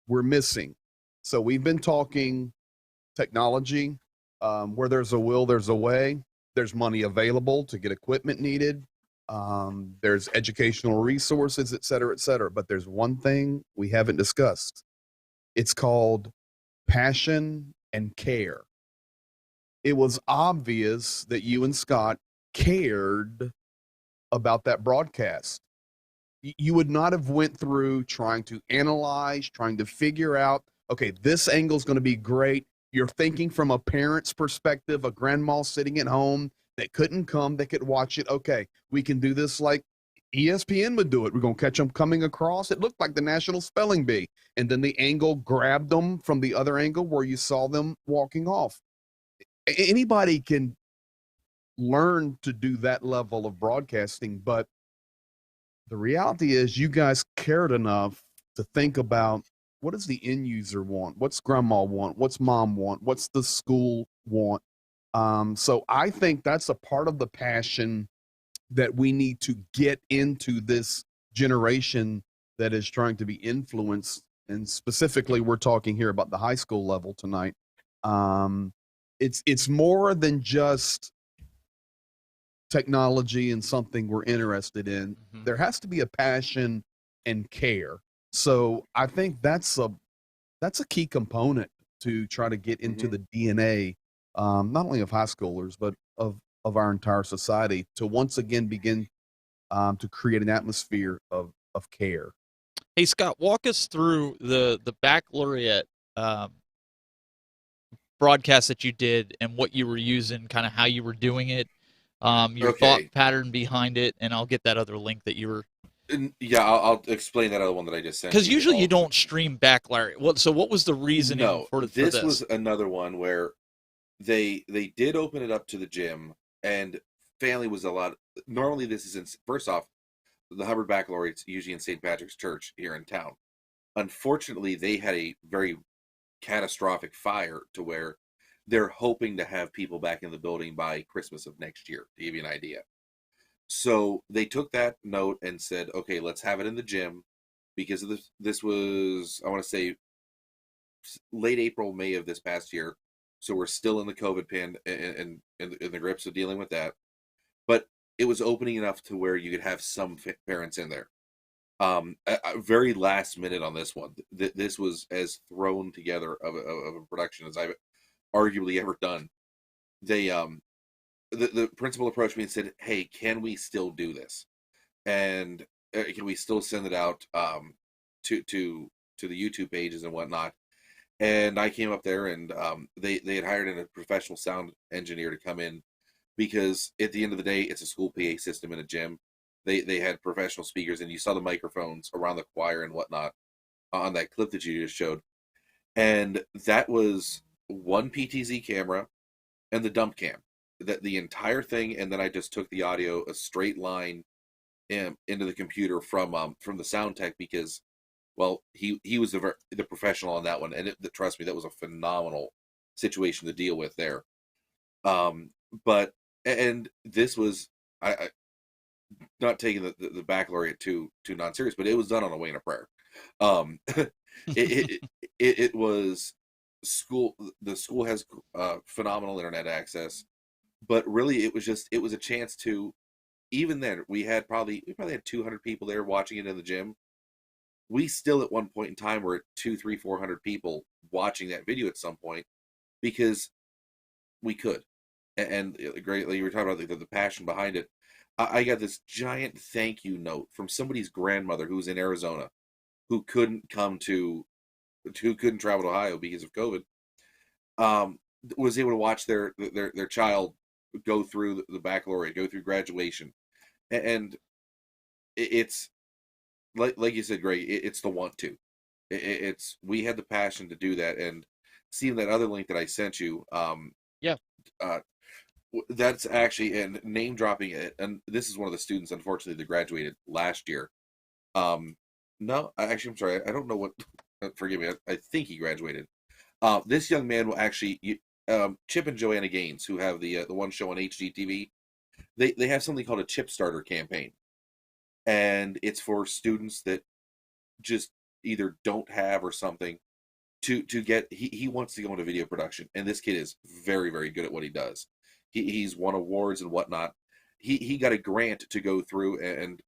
we're missing. So we've been talking technology, where there's a will, there's a way. There's money available to get equipment needed. There's educational resources, et cetera, but there's one thing we haven't discussed. It's called passion and care. It was obvious that you and Scott cared about that broadcast. You would not have went through trying to analyze, trying to figure out, okay, this angle is going to be great. You're thinking from a parent's perspective, a grandma sitting at home that couldn't come, that could watch it. Okay, we can do this like ESPN would do it. We're going to catch them coming across. It looked like the National Spelling Bee. And then the angle grabbed them from the other angle where you saw them walking off. Anybody can learn to do that level of broadcasting, but the reality is you guys cared enough to think about, what does the end user want? What's grandma want? What's mom want? What's the school want? So I think that's a part of the passion that we need to get into this generation that is trying to be influenced. And specifically, we're talking here about the high school level tonight. It's more than just technology and something we're interested in. Mm-hmm. There has to be a passion and care. So I think that's a key component to try to get into the DNA, not only of high schoolers, but of our entire society, to once again begin to create an atmosphere of care. Hey, Scott, walk us through the baccalaureate broadcast that you did and what you were using, kind of how you were doing it, your thought pattern behind it, and I'll get that other link that you were. Yeah, I'll explain that other one that I just sent. Because usually you don't stream backlarry. So what was the reasoning for this? This was another one where they did open it up to the gym, and family was a lot. Normally this is first off, the Hubbard Baccalaureate's usually in St. Patrick's Church here in town. Unfortunately, they had a very catastrophic fire to where they're hoping to have people back in the building by Christmas of next year, to give you an idea. So they took that note and said, okay, let's have it in the gym, because of this. This was, I want to say, late April, May of this past year. So we're still in the COVID pan and in the grips of dealing with that. But it was opening enough to where you could have some parents in there. Very last minute on this one. This was as thrown together of a production as I've arguably ever done. They the principal approached me and said, "Hey, can we still do this? And can we still send it out to the YouTube pages and whatnot?" And I came up there, and they had hired in a professional sound engineer to come in, because at the end of the day, it's a school PA system in a gym. They had professional speakers, and you saw the microphones around the choir and whatnot on that clip that you just showed. And that was one PTZ camera and the dump cam. That the entire thing, and then I just took the audio a straight line into the computer from the sound tech, because, well, he was the professional on that one, and trust me, that was a phenomenal situation to deal with there. But this was, I not taking the baccalaureate too non-serious, but it was done on a way and a prayer. It was school. The school has phenomenal internet access, but really it was a chance to, even then we probably had 200 people there watching it in the gym. We still at one point in time were at 200, 300, 400 people watching that video at some point, because we could. And greatly, you were talking about the passion behind it. I got this giant thank you note from somebody's grandmother who was in Arizona, who couldn't travel to Ohio because of COVID. Was able to watch their child go through the baccalaureate, go through graduation, and it's like you said, Greg. It's the want to. It's we had the passion to do that, and seeing that other link that I sent you. Yeah. That's actually, and name dropping it, and this is one of the students, unfortunately, that graduated last year. No, actually, I'm sorry, I don't know what. Forgive me, I think he graduated. This young man will actually, Chip and Joanna Gaines, who have the one show on HGTV, they have something called a Chip Starter campaign, and it's for students that just either don't have or something to get. He wants to go into video production, and this kid is very, very good at what he does. He's won awards and whatnot. He got a grant to go through and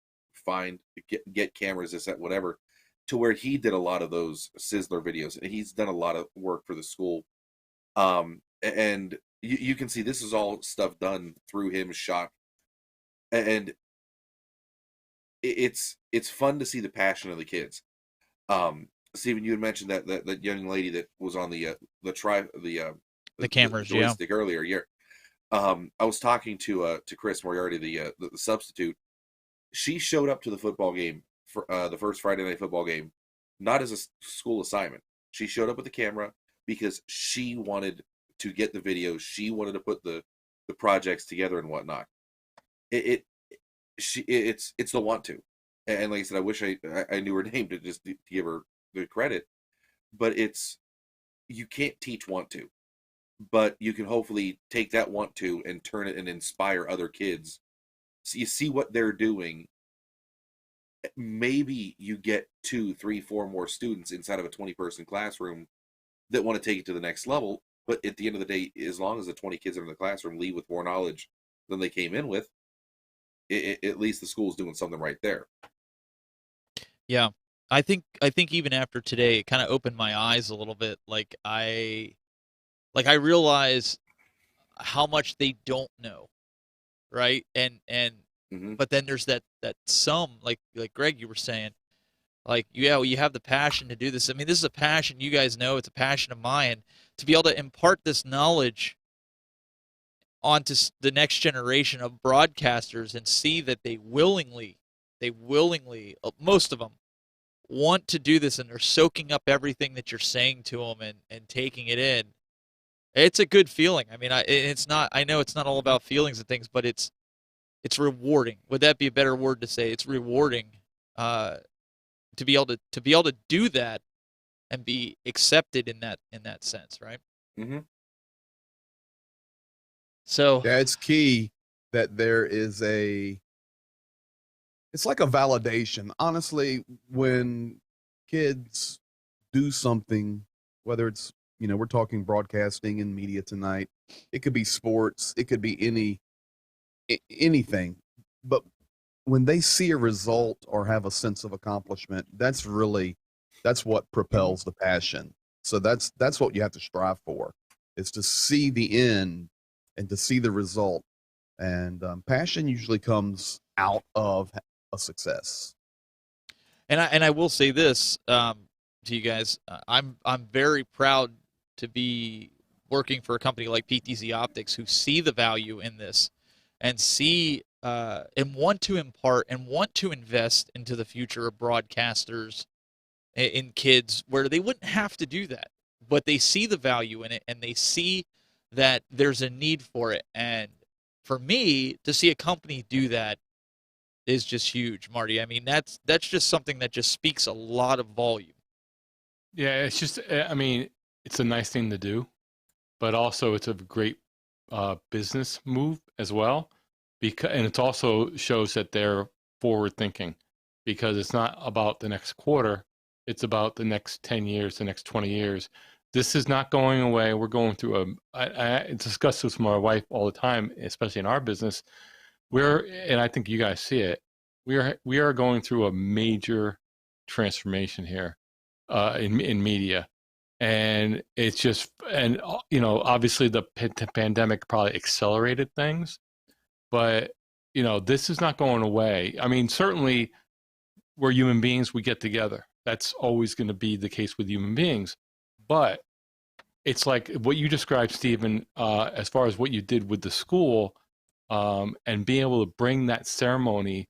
get cameras, this, that, whatever, to where he did a lot of those Sizzler videos, and he's done a lot of work for the school. And you can see this is all stuff done through him, shot, and it's fun to see the passion of the kids. Stephen, you had mentioned that young lady that was on the cameras, the joystick earlier. Yeah. I was talking to Chris Moriarty, the substitute. She showed up to the football game for the first Friday night football game, not as a school assignment. She showed up with the camera because she wanted to get the videos. She wanted to put the projects together and whatnot. It's the want to, and like I said, I wish I knew her name to just to give her the credit, but you can't teach want to. But you can hopefully take that want to and turn it and inspire other kids. So you see what they're doing. Maybe you get 2, 3, 4 more students inside of a 20-person classroom that want to take it to the next level. But at the end of the day, as long as the 20 kids that are in the classroom leave with more knowledge than they came in with, at least the school's doing something right there. Yeah, I think even after today, it kind of opened my eyes a little bit. Like I realize how much they don't know, right? And but then there's that some, like Greg, you were saying, like, yeah, well, you have the passion to do this. I mean, this is a passion, you guys know, it's a passion of mine, to be able to impart this knowledge onto the next generation of broadcasters and see that they willingly, most of them, want to do this, and they're soaking up everything that you're saying to them and taking it in. It's a good feeling. I mean, I know it's not all about feelings and things, but it's rewarding. Would that be a better word to say? It's rewarding to be able to do that and be accepted in that sense, right? Mm-hmm. So Yeah, it's key that there is it's like a validation. Honestly, when kids do something, whether it's, we're talking broadcasting and media tonight, it could be sports, it could be anything. But when they see a result or have a sense of accomplishment, that's what propels the passion. So that's what you have to strive for, is to see the end and to see the result. And passion usually comes out of a success. And I will say this to you guys: I'm very proud to be working for a company like PTZ Optics, who see the value in this, and see and want to impart and want to invest into the future of broadcasters in kids, where they wouldn't have to do that, but they see the value in it, and they see that there's a need for it. And for me to see a company do that is just huge, Marty. I mean, that's just something that just speaks a lot of volume. Yeah, it's just, I mean, it's a nice thing to do, but also it's a great business move as well, and it also shows that they're forward thinking, because it's not about the next quarter, it's about the next 10 years, the next 20 years. This is not going away. We're going through I discuss this with my wife all the time, especially in our business. And I think you guys see it, we are going through a major transformation here in media. And it's just, and obviously the pandemic probably accelerated things, but this is not going away. I mean, certainly we're human beings, we get together. That's always going to be the case with human beings. But it's like what you described, Stephen, as far as what you did with the school, and being able to bring that ceremony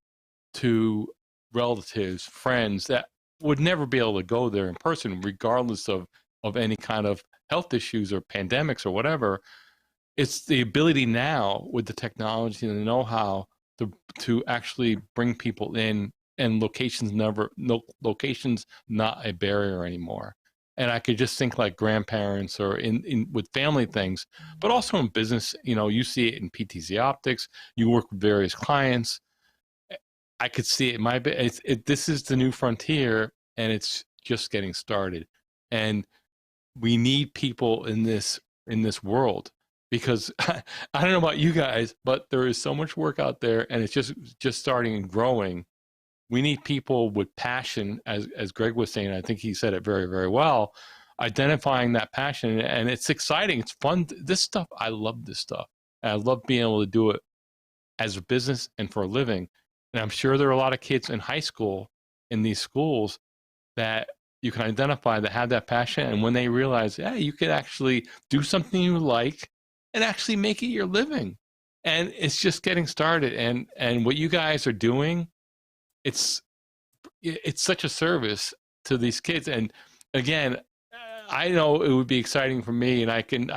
to relatives, friends that would never be able to go there in person, regardless of any kind of health issues or pandemics or whatever. It's the ability now with the technology and the know-how to actually bring people in, and locations not a barrier anymore. And I could just think like grandparents or in with family things, but also in business. You see it in PTZ Optics. You work with various clients. I could see it. This is the new frontier, and it's just getting started. And we need people in this world, because I don't know about you guys, but there is so much work out there, and it's just starting and growing. We need people with passion, as Greg was saying. I think he said it very, very well. Identifying that passion, and it's exciting. It's fun. This stuff, I love this stuff. And I love being able to do it as a business and for a living. And I'm sure there are a lot of kids in high school, in these schools, that you can identify that have that passion. And when they realize, yeah, you could actually do something you like and actually make it your living. And it's just getting started. And what you guys are doing, it's such a service to these kids. And again, I know it would be exciting for me, and I can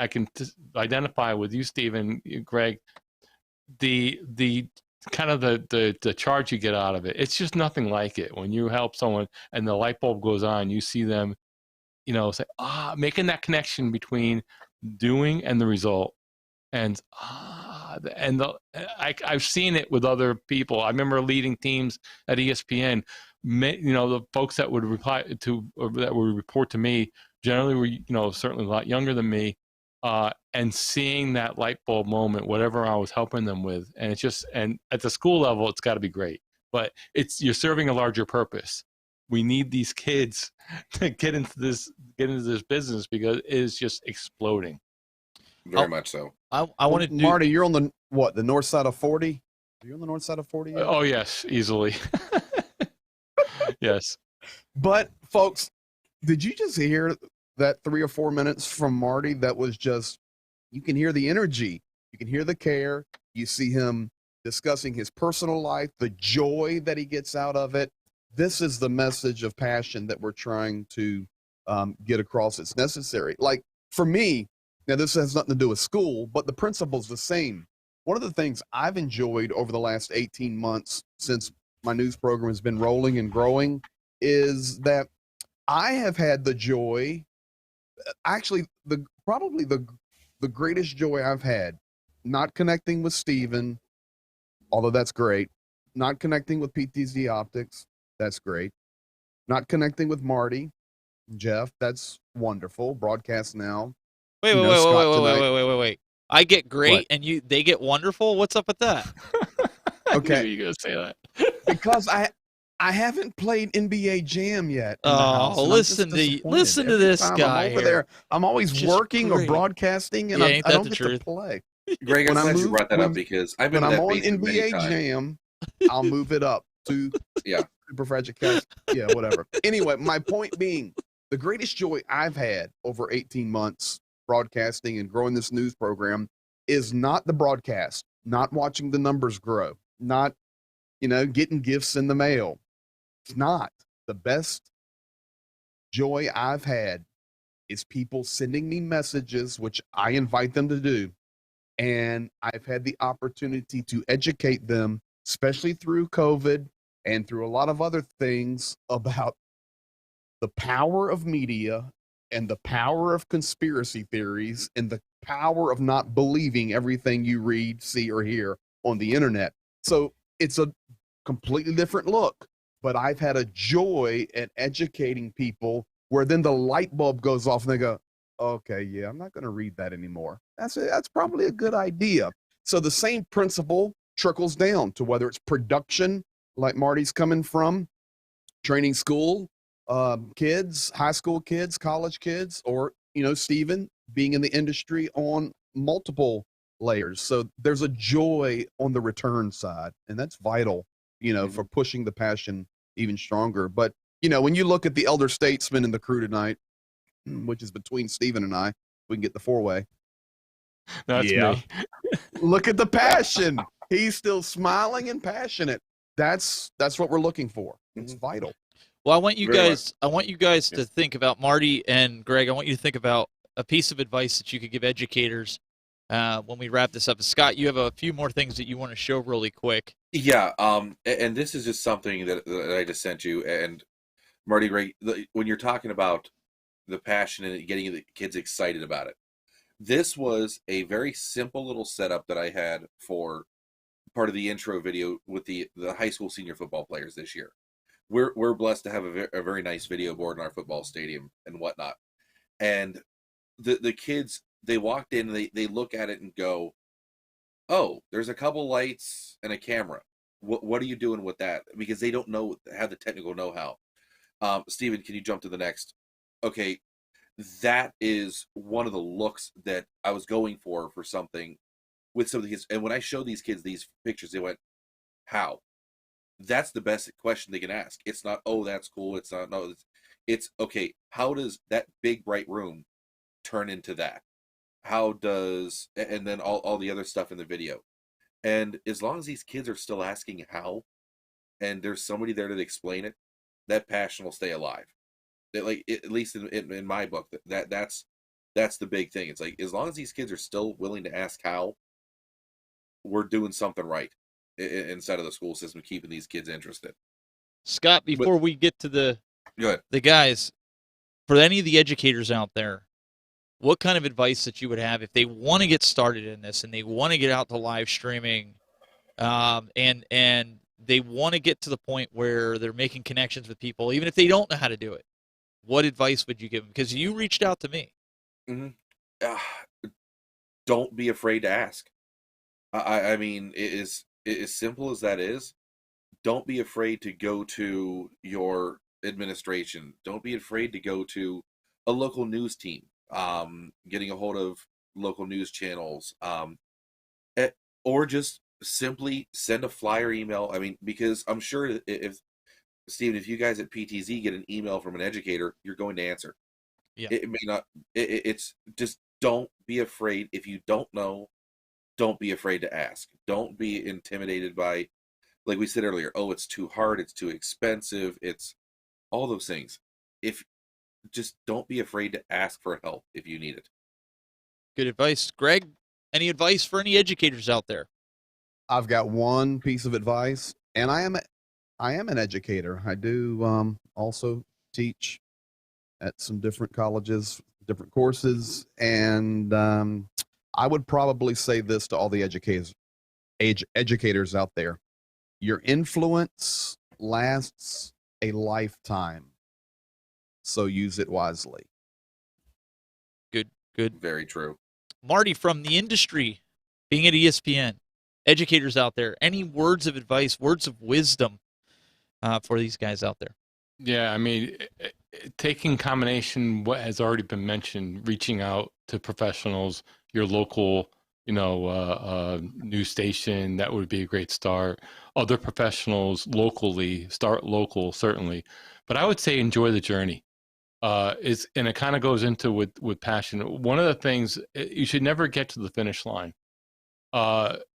identify with you, Stephen, Greg, the kind of the charge you get out of it. It's just nothing like it when you help someone and the light bulb goes on. You see them, say, making that connection between doing and the result. And I've seen it with other people. I remember leading teams at ESPN. The folks that would reply to, or that would report to me, generally were certainly a lot younger than me, and seeing that light bulb moment, whatever I was helping them with, and it's just, and at the school level, it's got to be great. But you're serving a larger purpose. We need these kids to get into this business, because it is just exploding. Very much so. I wanted to Marty, you're on the north side of 40? Are you on the north side of 40 yet? Oh yes, easily. Yes. But folks, did you just hear that 3 or 4 minutes from Marty? That was just, you can hear the energy, you can hear the care, you see him discussing his personal life, the joy that he gets out of it. This is the message of passion that we're trying to get across. It's necessary. Like for me, now this has nothing to do with school, but the principle's the same. One of the things I've enjoyed over the last 18 months since my news program has been rolling and growing is that I have had the joy, actually, probably the greatest joy I've had, not connecting with Steven, although that's great. Not connecting with PTZ Optics, that's great. Not connecting with Marty, Jeff, that's wonderful. Broadcast Now. Wait, You wait, know, wait, Scott wait, wait, tonight. wait, wait, wait, wait. I get great, What? and they get wonderful. What's up with that? I Okay. knew you were gonna say that. Because I haven't played NBA Jam yet in the house. Oh, and I'm just disappointed. listen to Every this time guy I'm over here. there. I'm always Just working or great. broadcasting, and Yeah, I ain't that don't the get truth? to play. Greg, I'm When I glad you move- brought that when- up because I've been When in I'm that on basement many NBA times. Jam, I'll move it up to Yeah. Super Fragicast. Yeah, whatever. Anyway, my point being, the greatest joy I've had over 18 months broadcasting and growing this news program is not the broadcast, not watching the numbers grow, not, getting gifts in the mail. It's not. The best joy I've had is people sending me messages, which I invite them to do. And I've had the opportunity to educate them, especially through COVID and through a lot of other things, about the power of media and the power of conspiracy theories and the power of not believing everything you read, see, or hear on the internet. So it's a completely different look, but I've had a joy at educating people where then the light bulb goes off and they go, okay, yeah, I'm not going to read that anymore. That's probably a good idea. So the same principle trickles down to whether it's production, like Marty's coming from, training school, kids, high school kids, college kids, or, Steven being in the industry on multiple layers. So there's a joy on the return side, and that's vital, for pushing the passion even stronger. But, when you look at the elder statesman in the crew tonight, which is between Steven and I, we can get the four-way. That's Yeah. me. Look at the passion. He's still smiling and passionate. That's what we're looking for. It's vital. Well, I want you Very guys. I want you guys to think about Marty and Greg. I want you to think about a piece of advice that you could give educators when we wrap this up. Scott, you have a few more things that you want to show really quick. Yeah, and this is just something that I just sent you. And Marty, Ray, when you're talking about the passion and getting the kids excited about it, this was a very simple little setup that I had for part of the intro video with the high school senior football players this year. We're blessed to have a very nice video board in our football stadium and whatnot. And the kids, they walked in and they look at it and go, oh, there's a couple lights and a camera. What are you doing with that? Because they don't have the technical know-how. Steven, can you jump to the next? Okay, that is one of the looks that I was going for something with some of the kids. And when I showed these kids these pictures, they went, how? That's the best question they can ask. It's not, oh, that's cool. It's not, no, it's okay, how does that big bright room turn into that? How does, and then all the other stuff in the video. And as long as these kids are still asking how, and there's somebody there to explain it, that passion will stay alive. At least in my book, that's the big thing. It's like, as long as these kids are still willing to ask how, we're doing something right inside of the school system, keeping these kids interested. Scott, before we get to Go ahead. the guys, for any of the educators out there, what kind of advice that you would have if they want to get started in this and they want to get out to live streaming, and they want to get to the point where they're making connections with people, even if they don't know how to do it? What advice would you give them? Because you reached out to me. Don't be afraid to ask. I mean, it is as simple as that is. Don't be afraid to go to your administration. Don't be afraid to go to a local news team, getting a hold of local news channels, or just simply send a flyer email. I mean, because I'm sure if Steven, if you guys at PTZ get an email from an educator, you're going to answer. Yeah. It may not. It's just, don't be afraid. If you don't know, don't be afraid to ask. Don't be intimidated by, like we said earlier, oh, it's too hard, it's too expensive, it's all those things. Just don't be afraid to ask for help if you need it. Good advice. Greg, any advice for any educators out there? I've got one piece of advice, and I am an educator. I do also teach at some different colleges, different courses, and I would probably say this to all the educators out there: your influence lasts a lifetime, so use it wisely. Good. Very true. Marty, from the industry, being at ESPN, educators out there, any words of advice, words of wisdom for these guys out there? Yeah, I mean, taking combination what has already been mentioned, reaching out to professionals, your local, news station, that would be a great start. Other professionals locally, start local, certainly. But I would say enjoy the journey. And it kind of goes into with passion. One of the things, you should never get to the finish line.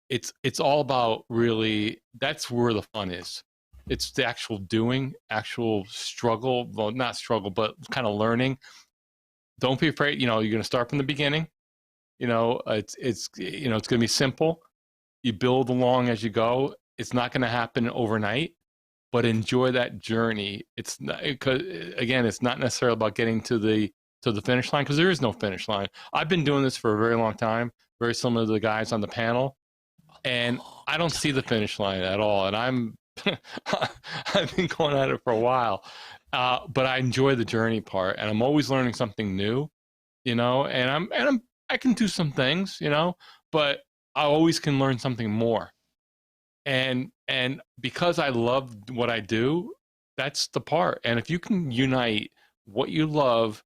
It's all about really, that's where the fun is. It's the actual doing, actual struggle. Well, not struggle, but kind of learning. Don't be afraid. You're going to start from the beginning. It's going to be simple. You build along as you go. It's not going to happen overnight, but enjoy that journey. It's not, because again, it's not necessarily about getting to the finish line, because there is no finish line. I've been doing this for a very long time, very similar to the guys on the panel, and I don't see the finish line at all. And I've been going at it for a while, but I enjoy the journey part, and I'm always learning something new, and I can do some things, but I always can learn something more. And because I love what I do, that's the part. And if you can unite what you love,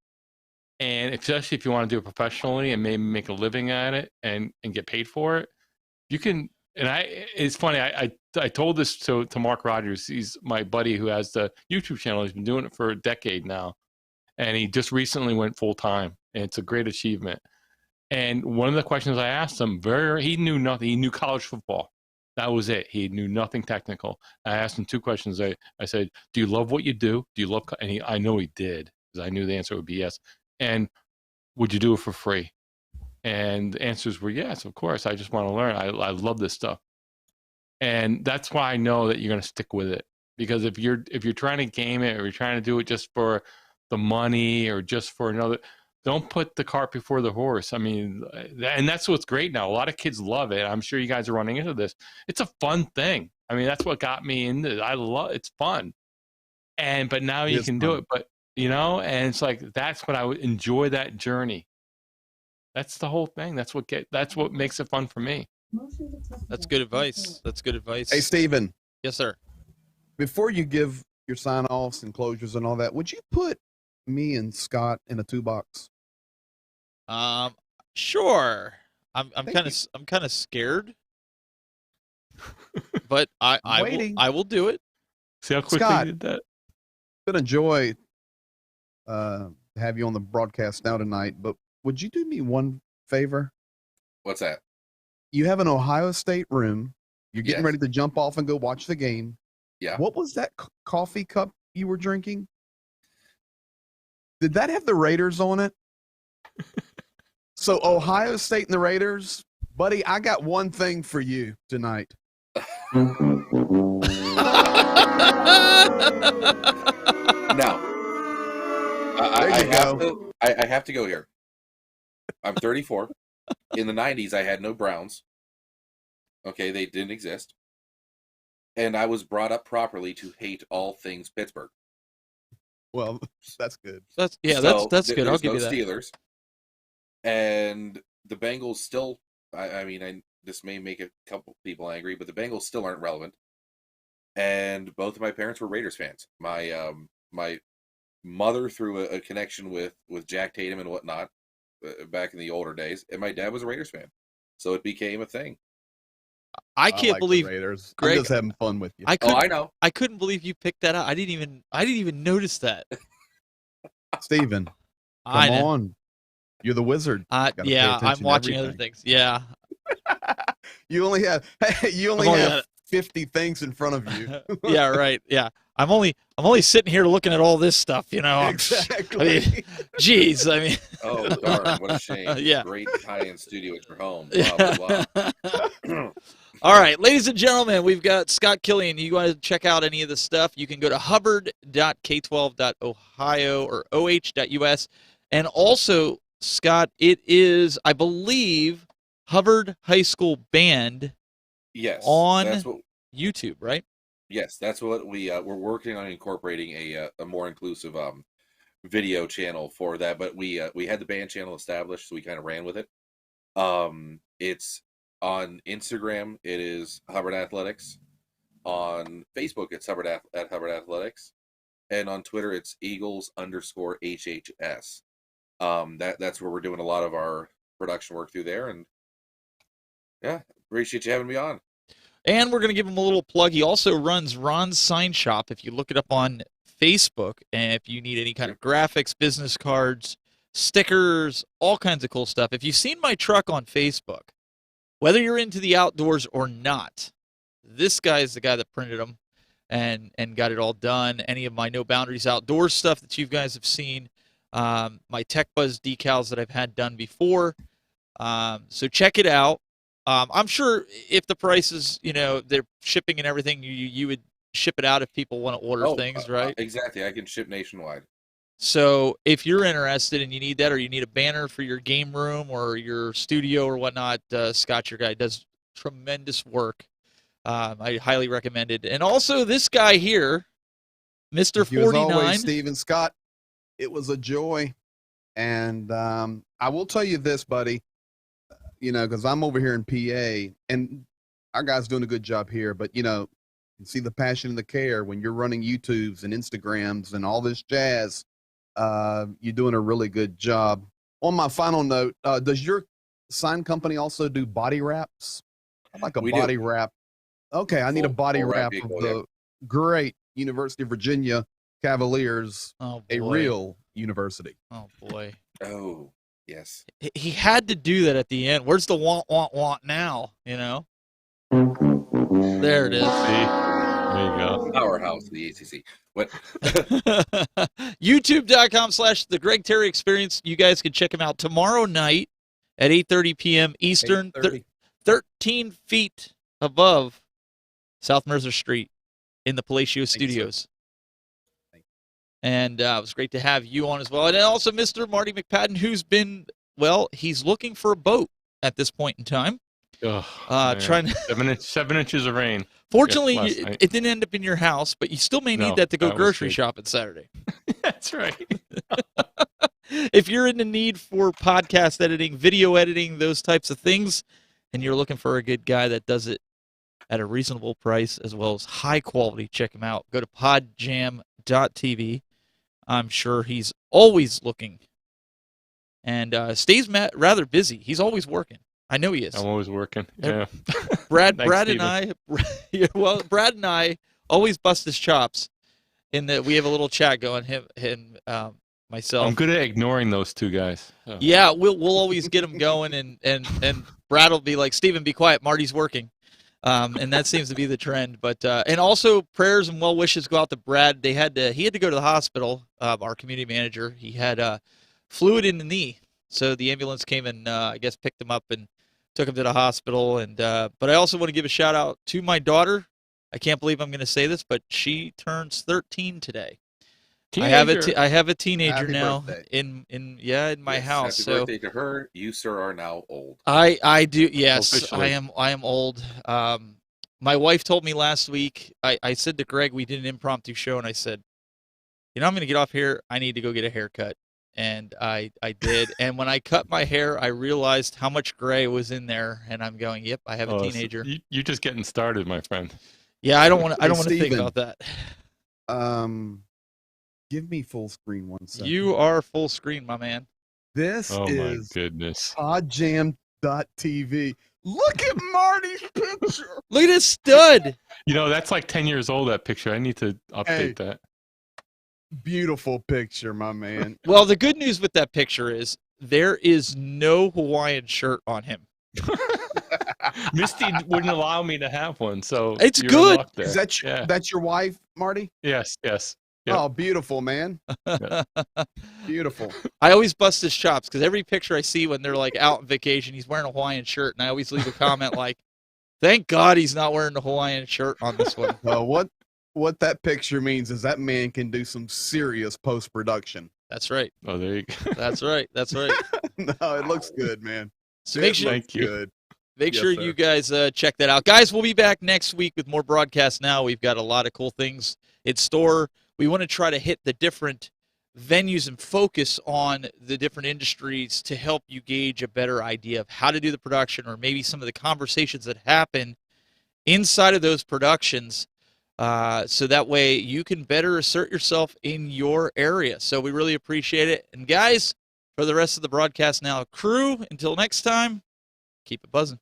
and especially if you want to do it professionally and maybe make a living at it and get paid for it, you can. And it's funny, I told this to Mark Rogers. He's my buddy who has the YouTube channel. He's been doing it for a decade now, and he just recently went full time, and it's a great achievement. And one of the questions I asked him, he knew nothing. He knew college football. That was it. He knew nothing technical. I asked him two questions. I said, "Do you love what you do? Do you love?" And I know he did, because I knew the answer would be yes. And would you do it for free? And the answers were yes, of course. I just want to learn. I love this stuff. And that's why I know that you're going to stick with it. Because if you're trying to game it, or you're trying to do it just for the money, or just for another, don't put the cart before the horse. I mean, and that's what's great now. A lot of kids love it. I'm sure you guys are running into this. It's a fun thing. I mean, that's what got me into it. It's fun. But now you can do it. But, and it's like, that's what I would enjoy, that journey. That's the whole thing. That's what makes it fun for me. That's good advice. Hey, Stephen. Yes, sir. Before you give your sign-offs and closures and all that, would you put me and Scott in a 2-box? Sure. I'm kind of scared, but I will do it. See how quickly Scott, you did that? It's been a joy to have you on the broadcast now tonight, but would you do me one favor? What's that? You have an Ohio State room. You're getting Yes. ready to jump off and go watch the game. Yeah. What was that coffee cup you were drinking? Did that have the Raiders on it? So Ohio State and the Raiders, buddy, I got one thing for you tonight. Now, I have to go here. I'm 34. In the 90s, I had no Browns. Okay, they didn't exist. And I was brought up properly to hate all things Pittsburgh. Well, that's good. That's good. I'll give you that. Steelers. And the Bengals still, this may make a couple people angry, but the Bengals still aren't relevant. And both of my parents were Raiders fans. My mother, through a connection with Jack Tatum and whatnot, back in the older days, and my dad was a Raiders fan. So it became a thing. I can't believe, Raiders. Greg, I'm just having fun with you. I know. I couldn't believe you picked that out. I didn't even notice that. Steven, I come know. on. You're the wizard. Yeah, I'm watching other things. Yeah. You only have 50 things in front of you. Yeah, right. Yeah. I'm only sitting here looking at all this stuff, Exactly. Geez, Oh, darn, what a shame. Yeah. Great high-end studio at your home. Blah, blah, blah. All right, ladies and gentlemen, we've got Scott Killian. You want to check out any of this stuff, you can go to hubbard.k12.ohio or oh.us. And also, Scott, it is, I believe, Hubbard High School Band Yes. on That's what. YouTube, right? Yes, that's what we're working on incorporating a more inclusive video channel for that. But we had the band channel established, so we kind of ran with it. It's on Instagram. It is Hubbard Athletics. On Facebook, it's Hubbard at Hubbard Athletics, and on Twitter, it's Eagles_HHS. That's where we're doing a lot of our production work through there, and yeah, appreciate you having me on. And we're going to give him a little plug. He also runs Ron's Sign Shop. If you look it up on Facebook, and if you need any kind of graphics, business cards, stickers, all kinds of cool stuff. If you've seen my truck on Facebook, whether you're into the outdoors or not, this guy is the guy that printed them and got it all done. Any of my No Boundaries Outdoors stuff that you guys have seen, my Tech Buzz decals that I've had done before. So check it out. I'm sure if the prices, they're shipping and everything, you would ship it out if people want to order things, right? Exactly. I can ship nationwide. So if you're interested and you need that, or you need a banner for your game room or your studio or whatnot, Scott, your guy, does tremendous work. I highly recommend it. And also this guy here, Mr. 49. As always, Stephen Scott, it was a joy. And I will tell you this, buddy, because I'm over here in PA, and our guy's doing a good job here, but, you see the passion and the care when you're running YouTubes and Instagrams and all this jazz. You're doing a really good job. On my final note, does your sign company also do body wraps? I'd like a body wrap. Okay, I need a body wrap of the great University of Virginia Cavaliers, a real university. Oh, boy. Oh, yes. He had to do that at the end. Where's the want now, There it is. See? There you go. Powerhouse of the ACC. What? YouTube.com/The Greg Terry Experience. You guys can check him out tomorrow night at 8:30 p.m. Eastern, 13 feet above South Mercer Street in the Palacio Studios. And it was great to have you on as well. And also Mr. Marty McPadden, who's been, he's looking for a boat at this point in time. Trying 7 inches of rain. Fortunately, it didn't end up in your house, but you still may need that to go grocery shopping Saturday. That's right. If you're in the need for podcast editing, video editing, those types of things, and you're looking for a good guy that does it at a reasonable price as well as high quality, check him out. Go to podjam.tv. I'm sure he's always looking and stays rather busy. He's always working. I know he is. I'm always working. Yeah. Brad and I always bust his chops in that we have a little chat going, him myself. I'm good at ignoring those two guys. So. Yeah, we'll always get them going and Brad will be like, Steven, be quiet, Marty's working. And that seems to be the trend. But and also prayers and well wishes go out to Brad. He had to go to the hospital. Our community manager, he had fluid in the knee, so the ambulance came and I guess picked him up and took him to the hospital. And but I also want to give a shout out to my daughter. I can't believe I'm going to say this, but she turns 13 today. Teenager. I have a teenager Happy now birthday. in my house. Happy So birthday to her. You, sir, are now old. I do. Yes, Officially. I am old. My wife told me last week, I said to Greg, we did an impromptu show, and I said, I'm going to get off here. I need to go get a haircut. And I did. And when I cut my hair, I realized how much gray was in there. And I'm going, yep, I have a teenager. So you're just getting started, my friend. Yeah, I don't want to think Steven. about that. Give me full screen 1 second. You are full screen, my man. This Oh, my is goodness. podjam.tv. Look at Marty's picture. Look at this stud. That's like 10 years old, that picture. I need to update that. Beautiful picture, my man. Well, the good news with that picture is there is no Hawaiian shirt on him. Misty wouldn't allow me to have one, so It's you're good. in luck there. Is that Yeah. that's your wife, Marty? Yes. Yep. Oh, beautiful, man. Beautiful. I always bust his chops because every picture I see when they're like out on vacation, he's wearing a Hawaiian shirt, and I always leave a comment like, Thank God he's not wearing the Hawaiian shirt on this one. Well, what that picture means is that man can do some serious post production. That's right. Oh, there you go. That's right. That's right. No, it looks good, man. So make sure, Thank you. Good. make Yes, sure sir. you guys check that out. Guys, we'll be back next week with more broadcasts now. We've got a lot of cool things in store. We want to try to hit the different venues and focus on the different industries to help you gauge a better idea of how to do the production, or maybe some of the conversations that happen inside of those productions, so that way you can better assert yourself in your area. So we really appreciate it. And guys, for the rest of the Broadcast Now crew, until next time, keep it buzzing.